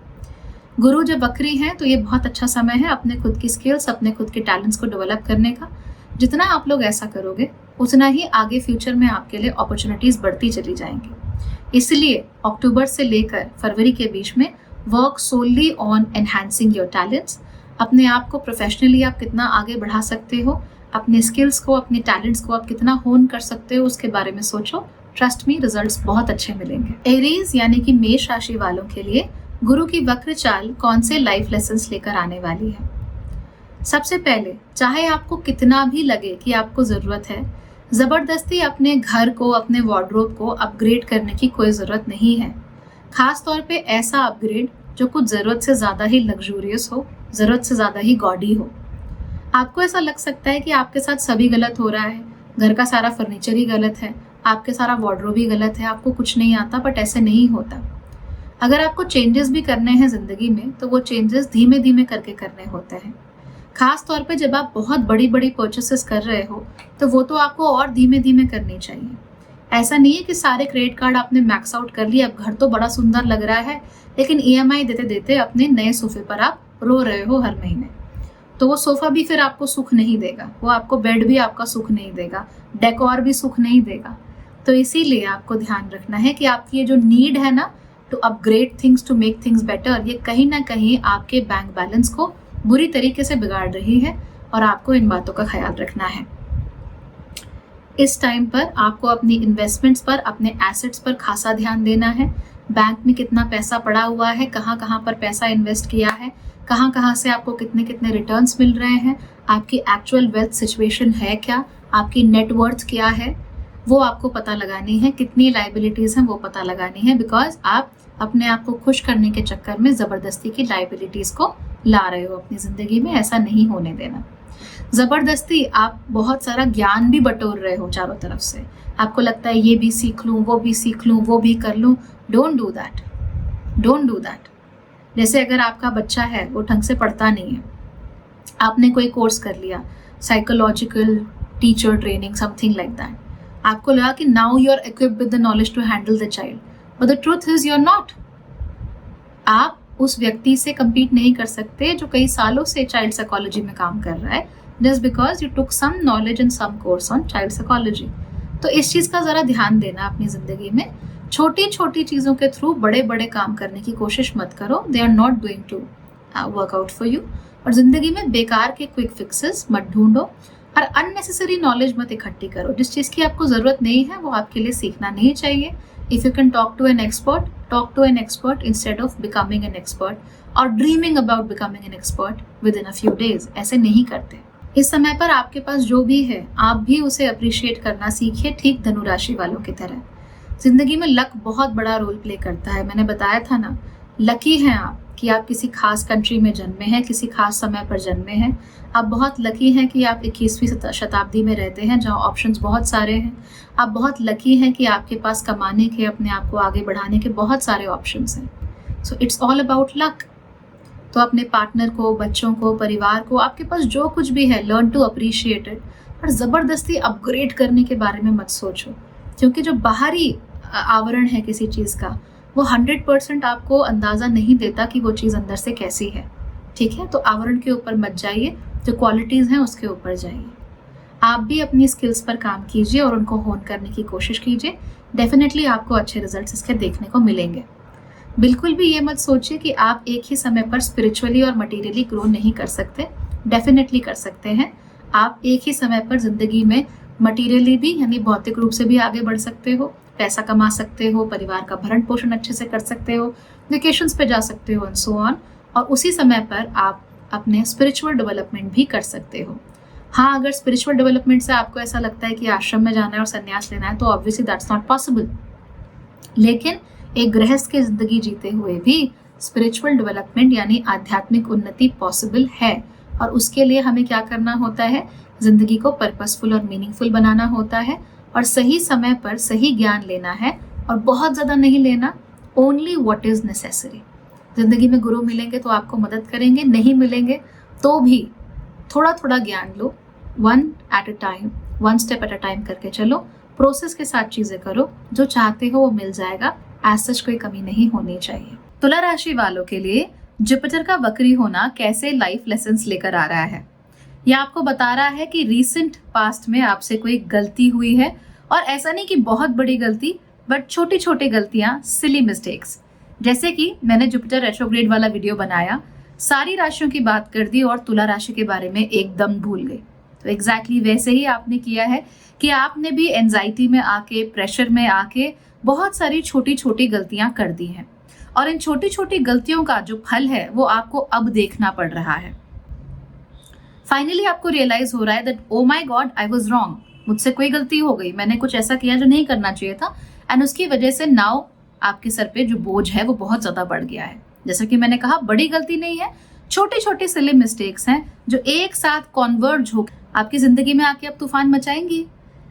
गुरु जब वक्री है तो ये बहुत अच्छा समय है अपने खुद की स्किल्स, अपने खुद के टैलेंट्स को डेवलप करने का। जितना आप लोग ऐसा करोगे उतना ही आगे फ्यूचर में आपके लिए अपॉर्चुनिटीज बढ़ती चली जाएंगी। इसलिए अक्टूबर से लेकर फरवरी के बीच में work solely on enhancing your talents. अपने आप को प्रोफेशनली आप कितना आगे बढ़ा सकते हो, अपने स्किल्स को, अपने टैलेंट्स को आप कितना होन कर सकते हो, उसके बारे में सोचो। ट्रस्ट मी, रिजल्ट्स बहुत अच्छे मिलेंगे। एरीज यानी कि मेष राशि वालों के लिए गुरु की वक्र चाल कौन से लाइफ लेसन्स लेकर आने वाली है। सबसे पहले, चाहे आपको कितना भी लगे कि आपको जरूरत है, जबरदस्ती अपने घर को, अपने वार्डरोब को अपग्रेड करने की कोई जरूरत नहीं है। खास तौर पे ऐसा अपग्रेड जो कुछ जरूरत से ज्यादा ही लग्जूरियस हो, जरूरत से ज्यादा ही गॉडी हो। आपको ऐसा लग सकता है कि आपके साथ सभी गलत हो रहा है, घर का सारा फर्नीचर ही गलत है, आपके सारा वार्डरोब ही गलत है, आपको कुछ नहीं आता, बट ऐसे नहीं होता। अगर आपको चेंजेस भी करने हैं जिंदगी में तो वो चेंजेस धीमे धीमे करके करने होते हैं। खास तौर पे जब आप बहुत बड़ी बड़ी परचेसेस कर रहे हो तो वो तो आपको और धीमे धीमे करनी चाहिए। ऐसा नहीं है कि सारे क्रेडिट कार्ड आपने मैक्स आउट कर लिए, अब घर तो बड़ा सुंदर लग रहा है, लेकिन ईएमआई देते देते अपने नए सोफे पर आप रो रहे हो हर महीने। तो वो सोफा भी फिर आपको सुख नहीं देगा, वो आपको बेड भी आपका सुख नहीं देगा, डेकोर भी सुख नहीं देगा। तो इसीलिए आपको ध्यान रखना है कि आपकी ये जो नीड है ना to upgrade things, to make things better, ये कहीं ना कहीं आपके बैंक बैलेंस को बुरी तरीके से बिगाड़ रही है और आपको इन बातों का ख्याल रखना है। इस टाइम पर आपको अपनी इन्वेस्टमेंट्स पर, अपने एसेट्स पर खासा ध्यान देना है। बैंक में कितना पैसा पड़ा हुआ है, कहाँ कहाँ पर पैसा इन्वेस्ट किया है, कहाँ कहाँ से आपको कितने कितने रिटर्न्स मिल रहे हैं, आपकी एक्चुअल वेल्थ सिचुएशन है क्या, आपकी नेटवर्थ क्या है, वो आपको पता लगानी है। कितनी लाइबिलिटीज़ हैं वो पता लगानी है, बिकॉज आप अपने आप को खुश करने के चक्कर में ज़बरदस्ती की लाइबिलिटीज़ को ला रहे हो अपनी ज़िंदगी में। ऐसा नहीं होने देना। ज़बरदस्ती आप बहुत सारा ज्ञान भी बटोर रहे हो चारों तरफ से, आपको लगता है ये भी सीख लूँ, वो भी सीख लूँ, वो भी कर लूँ। Don't do that, don't do that. जैसे अगर आपका बच्चा है वो ढंग से पढ़ता नहीं है, आपने कोई कोर्स कर लिया, psychological teacher training, something like that, आपको लगा कि now you are equipped with the knowledge to handle the child, but the truth is you are not. आप उस व्यक्ति से compete नहीं कर सकते जो कई सालों से चाइल्ड साइकोलॉजी में काम कर रहा है, just because you took some knowledge and some course on child psychology। तो इस चीज़ का ज़रा ध्यान देना अपनी ज़िंदगी में। छोटी छोटी चीज़ों के थ्रू बड़े बड़े काम करने की कोशिश मत करो, they are not going to work out for you. और ज़िंदगी में बेकार के क्विक फिक्सेस मत ढूंढो और अननेसेसरी नॉलेज मत इकट्ठी करो। जिस चीज़ की आपको ज़रूरत नहीं है वो आपके लिए सीखना नहीं चाहिए। If you can talk to an expert, talk to an expert instead of becoming an expert or dreaming about becoming an expert within a few days। ऐसे नहीं करते। इस समय पर आपके पास जो भी है आप भी उसे अप्रिशिएट करना सीखिए, ठीक धनु राशि वालों की तरह। जिंदगी में लक बहुत बड़ा रोल प्ले करता है। मैंने बताया था ना, लकी हैं आप कि आप किसी खास कंट्री में जन्मे हैं, किसी खास समय पर जन्मे हैं। आप बहुत लकी हैं कि आप 21वीं शताब्दी में रहते हैं जहाँ ऑप्शंस बहुत सारे हैं। आप बहुत लकी हैं कि आपके पास कमाने के, अपने आप को आगे बढ़ाने के बहुत सारे ऑप्शंस हैं। So it's all about luck. तो अपने पार्टनर को, बच्चों को, परिवार को, आपके पास जो कुछ भी है, लर्न टू अप्रिशिएट इट। और ज़बरदस्ती अपग्रेड करने के बारे में मत सोचो, क्योंकि जो बाहरी आवरण है किसी चीज़ का वो 100% आपको अंदाज़ा नहीं देता कि वो चीज़ अंदर से कैसी है। ठीक है, तो आवरण के ऊपर मत जाइए, जो क्वालिटीज़ हैं उसके ऊपर जाइए। आप भी अपनी स्किल्स पर काम कीजिए और उनको होन करने की कोशिश कीजिए। डेफिनेटली आपको अच्छे रिजल्ट्स इसके देखने को मिलेंगे। बिल्कुल भी ये मत सोचिए कि आप एक ही समय पर स्पिरिचुअली और मटीरियली ग्रो नहीं कर सकते। डेफिनेटली कर सकते हैं। आप एक ही समय पर जिंदगी में मटीरियली भी, यानी भौतिक रूप से भी आगे बढ़ सकते हो, पैसा कमा सकते हो, परिवार का भरण पोषण अच्छे से कर सकते हो, वेकेशंस पे जा सकते हो एंड सो ऑन। और उसी समय पर आप अपने स्पिरिचुअल डेवलपमेंट भी कर सकते हो। हाँ, अगर स्पिरिचुअल डेवलपमेंट से आपको ऐसा लगता है कि आश्रम में जाना है और संन्यास लेना है, तो ऑब्वियसली दैट्स नॉट पॉसिबल। लेकिन एक गृहस्थ की जिंदगी जीते हुए भी स्पिरिचुअल डेवलपमेंट यानी आध्यात्मिक उन्नति पॉसिबल है। और उसके लिए हमें क्या करना होता है, जिंदगी को पर्पसफुल और मीनिंगफुल बनाना होता है और सही समय पर सही ज्ञान लेना है और बहुत ज़्यादा नहीं लेना, ओनली व्हाट इज़ नेसेसरी। जिंदगी में गुरु मिलेंगे तो आपको मदद करेंगे, नहीं मिलेंगे तो भी थोड़ा थोड़ा ज्ञान लो, one at a time, one step at a time करके चलो। प्रोसेस के साथ चीज़ें करो, जो चाहते हो वो मिल जाएगा। एज सच कोई कमी नहीं होनी चाहिए। तुला राशि वालों के लिए जुपिटर का वक्री होना कैसे लाइफ लेसन्स लेकर आ रहा है, यह आपको बता रहा है कि रीसेंट पास्ट में आपसे कोई गलती हुई है, और ऐसा नहीं कि बहुत बड़ी गलती, बट छोटी छोटी गलतियां, सिली मिस्टेक्स। जैसे कि मैंने जुपिटर रेट्रोग्रेड वाला वीडियो बनाया, सारी राशियों की बात कर दी और तुला राशि के बारे में एकदम भूल गई। तो एग्जैक्टली वैसे ही आपने किया है कि आपने भी एंजाइटी में आके, प्रेशर में आके बहुत सारी छोटी छोटी गलतियां कर दी हैं, और इन छोटी छोटी गलतियों का जो फल है वो आपको अब देखना पड़ रहा है। फाइनली आपको रियलाइज हो रहा है that O my God, I was wrong, मुझसे कोई गलती हो गई, मैंने कुछ ऐसा किया जो नहीं करना चाहिए था, एंड उसकी वजह से नाउ आपके सर पे जो बोझ है वो बहुत ज्यादा बढ़ गया है। जैसा कि मैंने कहा, बड़ी गलती नहीं है, छोटी छोटी सिली मिस्टेक्स हैं जो एक साथ कॉन्वर्ज हो आपकी जिंदगी में आके अब तूफान मचाएंगी।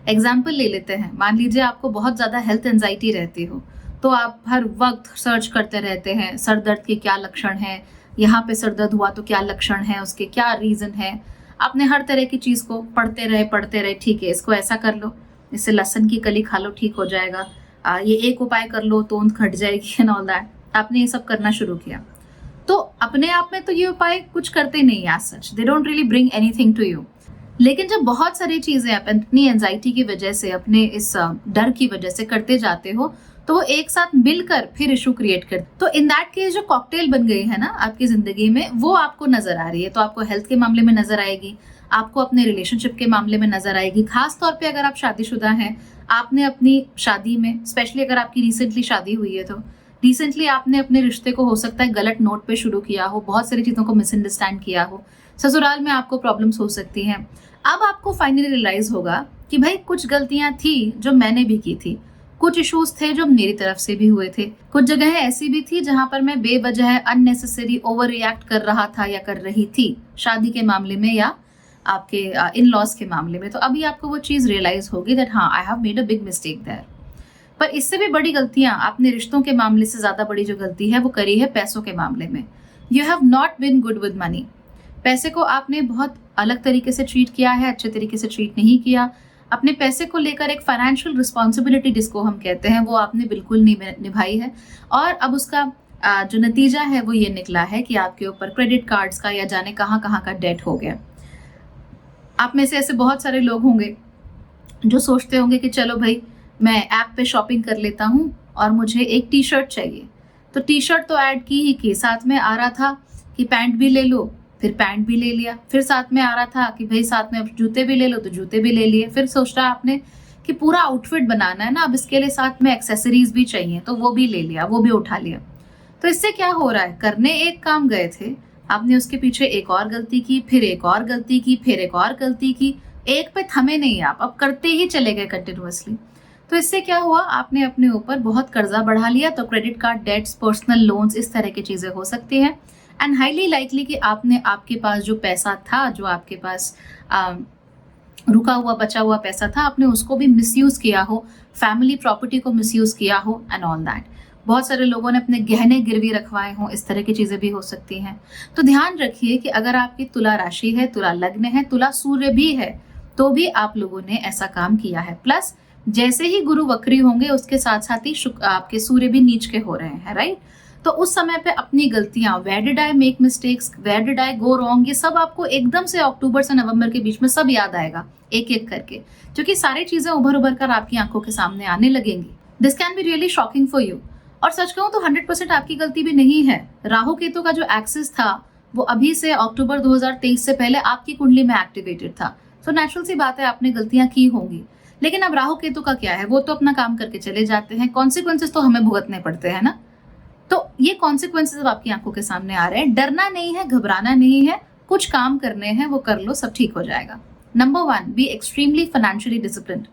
एग्जाम्पल ले लेते हैं, मान लीजिए आपको बहुत ज्यादा हेल्थ एंजाइटी रहती हो, तो आप हर वक्त सर्च करते रहते हैं सर दर्द के क्या लक्षण हैं, यहाँ पे सर दर्द हुआ तो क्या लक्षण है, उसके क्या रीजन है। आपने हर तरह की चीज को पढ़ते रहे, ठीक है इसको ऐसा कर लो, इससे लहसुन की कली खा लो ठीक हो जाएगा, ये एक उपाय कर लो तोंद घट जाएगी एंड ऑल दैट। आपने ये सब करना शुरू किया, तो अपने आप में तो ये उपाय कुछ करते नहीं as such, they don't really bring anything to you. लेकिन जब बहुत सारी चीजें आप अपनी एंजाइटी की वजह से, अपने इस डर की वजह से करते जाते हो, तो वो एक साथ मिलकर फिर इशू क्रिएट कर, तो इन दैट केस जो कॉकटेल बन गई है ना आपकी जिंदगी में, वो आपको नजर आ रही है। तो आपको हेल्थ के मामले में नजर आएगी, आपको अपने रिलेशनशिप के मामले में नजर आएगी। खास तौर पे अगर आप शादीशुदा हैं, आपने अपनी शादी में, स्पेशली अगर आपकी रिसेंटली शादी हुई है, तो रिसेंटली आपने अपने रिश्ते को हो सकता है गलत नोट पे शुरू किया हो, बहुत सारी चीजों को मिसअंडरस्टैंड किया हो, ससुराल में आपको प्रॉब्लम्स हो सकती हैं। अब आपको फाइनली रियलाइज होगा कि भाई कुछ गलतियां थी जो मैंने भी की थी, कुछ इश्यूज थे जो मेरी तरफ से भी हुए थे, कुछ जगह ऐसी भी थी जहां पर मैं बेवजह अननेसेसरी ओवर रिएक्ट कर रहा था या कर रही थी, शादी के मामले में या आपके इन लॉज के मामले में। तो अभी आपको वो चीज रियलाइज होगी दैट हाँ, I have made a big mistake there. पर इससे भी बड़ी गलतियां आपने रिश्तों के मामले से ज्यादा बड़ी जो गलती है वो करी है पैसों के मामले में। You have not been good with money. पैसे को आपने बहुत अलग तरीके से ट्रीट किया है, अच्छे तरीके से ट्रीट नहीं किया। अपने पैसे को लेकर एक फाइनेंशियल रिस्पॉन्सिबिलिटी जिसको हम कहते हैं, वो आपने बिल्कुल नहीं निभाई है। और अब उसका जो नतीजा है वो ये निकला है कि आपके ऊपर क्रेडिट कार्ड्स का या जाने कहाँ कहाँ का डेट हो गया। आप में से ऐसे बहुत सारे लोग होंगे जो सोचते होंगे कि चलो भाई मैं ऐप पे शॉपिंग कर लेता हूँ और मुझे एक टी शर्ट चाहिए, तो टी शर्ट तो ऐड की ही की, साथ में आ रहा था कि पैंट भी ले लो, फिर पैंट भी ले लिया, फिर साथ में आ रहा था कि भाई साथ में अब जूते भी ले लो, तो जूते भी ले लिए, फिर सोच रहा आपने कि पूरा आउटफिट बनाना है ना, अब इसके लिए साथ में एक्सेसरीज भी चाहिए, तो वो भी ले लिया, वो भी उठा लिया। तो इससे क्या हो रहा है, करने एक काम गए थे, आपने उसके पीछे एक और गलती की, फिर एक और गलती की, फिर एक और गलती की, एक पे थमे नहीं आप, अब करते ही चले गए कंटिन्यूअसली। तो इससे क्या हुआ, आपने अपने ऊपर बहुत कर्जा बढ़ा लिया। तो credit card debts, personal loans, इस तरह की चीजें हो सकती हैं। एंड हाईली लाइकली कि आपने आपके पास जो पैसा था, जो आपके पास रुका हुआ बचा हुआ पैसा था, आपने उसको भी मिसयूज किया हो, फैमिली प्रॉपर्टी को मिसयूज किया हो एंड ऑल दैट। बहुत सारे लोगों ने अपने गहने गिरवी रखवाए हों, इस तरह की चीजें भी हो सकती हैं। तो ध्यान रखिए कि अगर आपकी तुला राशि है, तुला लग्न है, तुला सूर्य भी है, तो भी आप लोगों ने ऐसा काम किया है। प्लस जैसे ही गुरु वक्री होंगे उसके साथ साथ ही आपके सूर्य भी नीच के हो रहे हैं, राइट। तो उस समय पे अपनी गलतियां, where did I make mistakes, where did I go wrong, ये सब आपको एकदम से अक्टूबर से नवंबर के बीच में सब याद आएगा एक एक करके, क्योंकि सारी चीजें उभर उभर कर आपकी आंखों के सामने आने लगेंगी। This can be really shocking for you. और सच कहूं तो 100% आपकी गलती भी नहीं है। राहु केतु का जो एक्सिस था वो अभी से अक्टूबर 2023 से पहले आपकी कुंडली में एक्टिवेटेड था। तो नेचुरल सी बात है आपने गलतियां की होंगी। लेकिन अब राहु केतु का क्या है, वो तो अपना काम करके चले जाते हैं, कॉन्सिक्वेंसेस तो हमें भुगतने पड़ते हैं ना। तो ये कॉन्सिक्वेंसेस अब आपकी आंखों के सामने आ रहे हैं। डरना नहीं है, घबराना नहीं है, कुछ काम करने हैं, वो कर लो, सब ठीक हो जाएगा। Number 1, be extremely financially disciplined.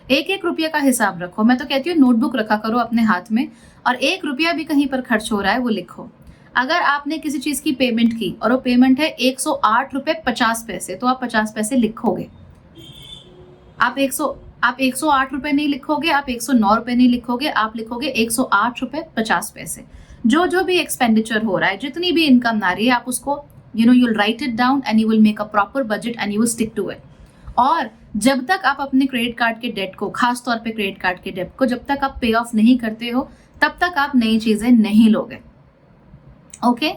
एक एक रुपये का हिसाब रखो। मैं तो कहती हूँ नोटबुक रखा करो अपने हाथ में, और 1 रुपया भी कहीं पर खर्च हो रहा है वो लिखो। अगर आपने किसी चीज की पेमेंट की और वो पेमेंट है 108 रुपये 50 पैसे, तो आप 50 पैसे लिखोगे। आप 108 रुपए नहीं लिखोगे, आप 109 रुपए नहीं लिखोगे, आप लिखोगे 108 रुपए 50 पैसे। जो भी एक्सपेंडिचर हो रहा है, जितनी भी इनकम आ रही है, आप उसको you'll write it down and you will make a proper budget and you will stick to it। और जब तक आप अपने क्रेडिट कार्ड के डेट को, खास तौर पे क्रेडिट कार्ड के डेट को जब तक आप पे ऑफ नहीं करते हो, तब तक आप नई चीजें नहीं लोगे। Okay,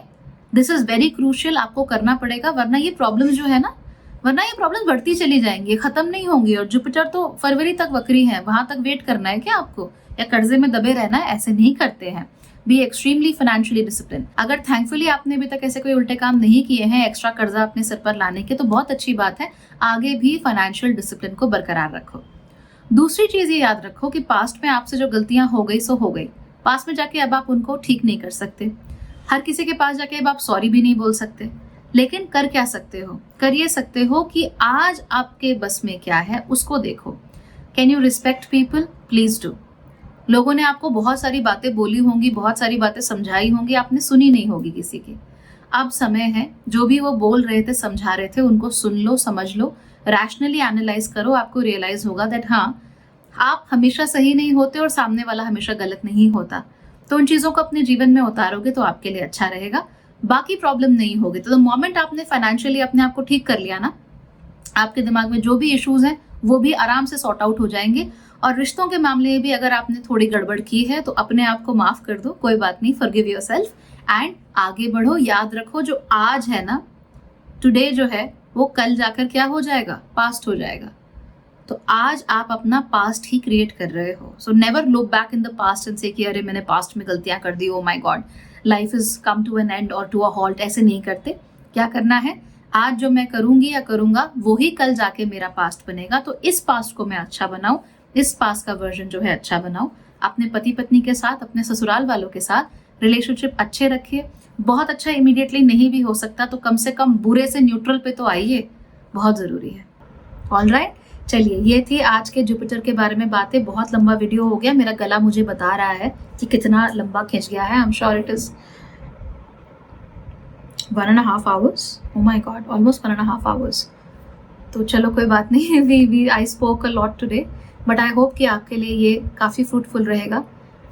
this is very crucial, आपको करना पड़ेगा, वरना ये प्रॉब्लम जो है ना, वरना ये प्रॉब्लम बढ़ती चली जाएंगी, खत्म नहीं होंगी। और जुपिटर तो फरवरी तक वक्री है, वहां तक वेट करना है क्या आपको, या कर्जे में दबे रहना है? ऐसे नहीं करते हैं। Be extremely financially discipline. अगर थैंकफुली आपने अभी तक ऐसे कोई उल्टे काम नहीं किए हैं एक्स्ट्रा कर्जा अपने सिर पर लाने के, तो बहुत अच्छी बात है, आगे भी फाइनेंशियल डिसिप्लिन को बरकरार रखो। दूसरी चीज ये याद रखो कि पास्ट में आपसे जो गलतियां हो गई सो हो गई, पास्ट में जाके अब आप उनको ठीक नहीं कर सकते। हर किसी के पास जाके अब आप सॉरी भी नहीं बोल सकते, लेकिन कर क्या सकते हो, कर ये सकते हो कि आज आपके बस में क्या है उसको देखो। Can you respect people? Please do. लोगों ने आपको बहुत सारी बातें बोली होंगी, बहुत सारी बातें समझाई होंगी, आपने सुनी नहीं होगी किसी की। अब समय है, जो भी वो बोल रहे थे, समझा रहे थे, उनको सुन लो, समझ लो, रैशनली एनालाइज करो। आपको रियलाइज होगा दैट हाँ, आप हमेशा सही नहीं होते और सामने वाला हमेशा गलत नहीं होता। तो उन चीजों को अपने जीवन में उतारोगे तो आपके लिए अच्छा रहेगा, बाकी प्रॉब्लम नहीं होगी। तो मोमेंट आपने फाइनेंशियली अपने आप को ठीक कर लिया ना, आपके दिमाग में जो भी इश्यूज हैं वो भी आराम से सॉर्ट आउट हो जाएंगे। और रिश्तों के मामले में भी अगर आपने थोड़ी गड़बड़ की है तो अपने आप को माफ कर दो, कोई बात नहीं, फॉरगिव योरसेल्फ एंड आगे बढ़ो। याद रखो जो आज है ना, टुडे जो है, वो कल जाकर क्या हो जाएगा, पास्ट हो जाएगा। तो आज आप अपना पास्ट ही क्रिएट कर रहे हो। So never look back in the past and say कि अरे मैंने पास्ट में गलतियां कर दी, oh my God life is come to an end और टू अ हॉल्ट। ऐसे नहीं करते। क्या करना है, आज जो मैं करूंगी या करूंगा वो ही कल जाके मेरा पास्ट बनेगा। तो इस पास्ट को मैं अच्छा बनाऊं, इस पास्ट का वर्जन जो है अच्छा बनाऊं। अपने पति पत्नी के साथ, अपने ससुराल वालों के साथ रिलेशनशिप अच्छे रखिए। बहुत अच्छा इमीडिएटली नहीं भी हो सकता तो कम से कम बुरे से न्यूट्रल पे तो आइए, बहुत जरूरी है। ऑलराइट, चलिए ये थी आज के जुपिटर के बारे में बातें। बहुत लंबा वीडियो हो गया, मेरा गला मुझे बता रहा है कि कितना लंबा खिंच गया है। I am sure it is 1.5 hours. Oh my God, almost 1.5 hours. तो चलो कोई बात नहीं, I spoke a lot today, but I hope कि आपके लिए ये काफ़ी फ्रूटफुल रहेगा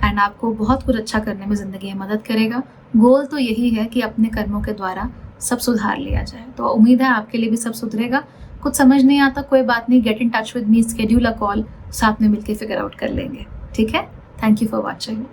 एंड आपको बहुत कुछ अच्छा करने में ज़िंदगी में मदद करेगा। गोल तो यही है कि अपने कर्मों के द्वारा सब सुधार लिया जाए। तो उम्मीद है आपके लिए भी सब सुधरेगा। कुछ समझ नहीं आता कोई बात नहीं, get in touch with me, schedule a call, साथ में मिलकर फिगर आउट कर लेंगे। ठीक है, थैंक यू फॉर वॉचिंग।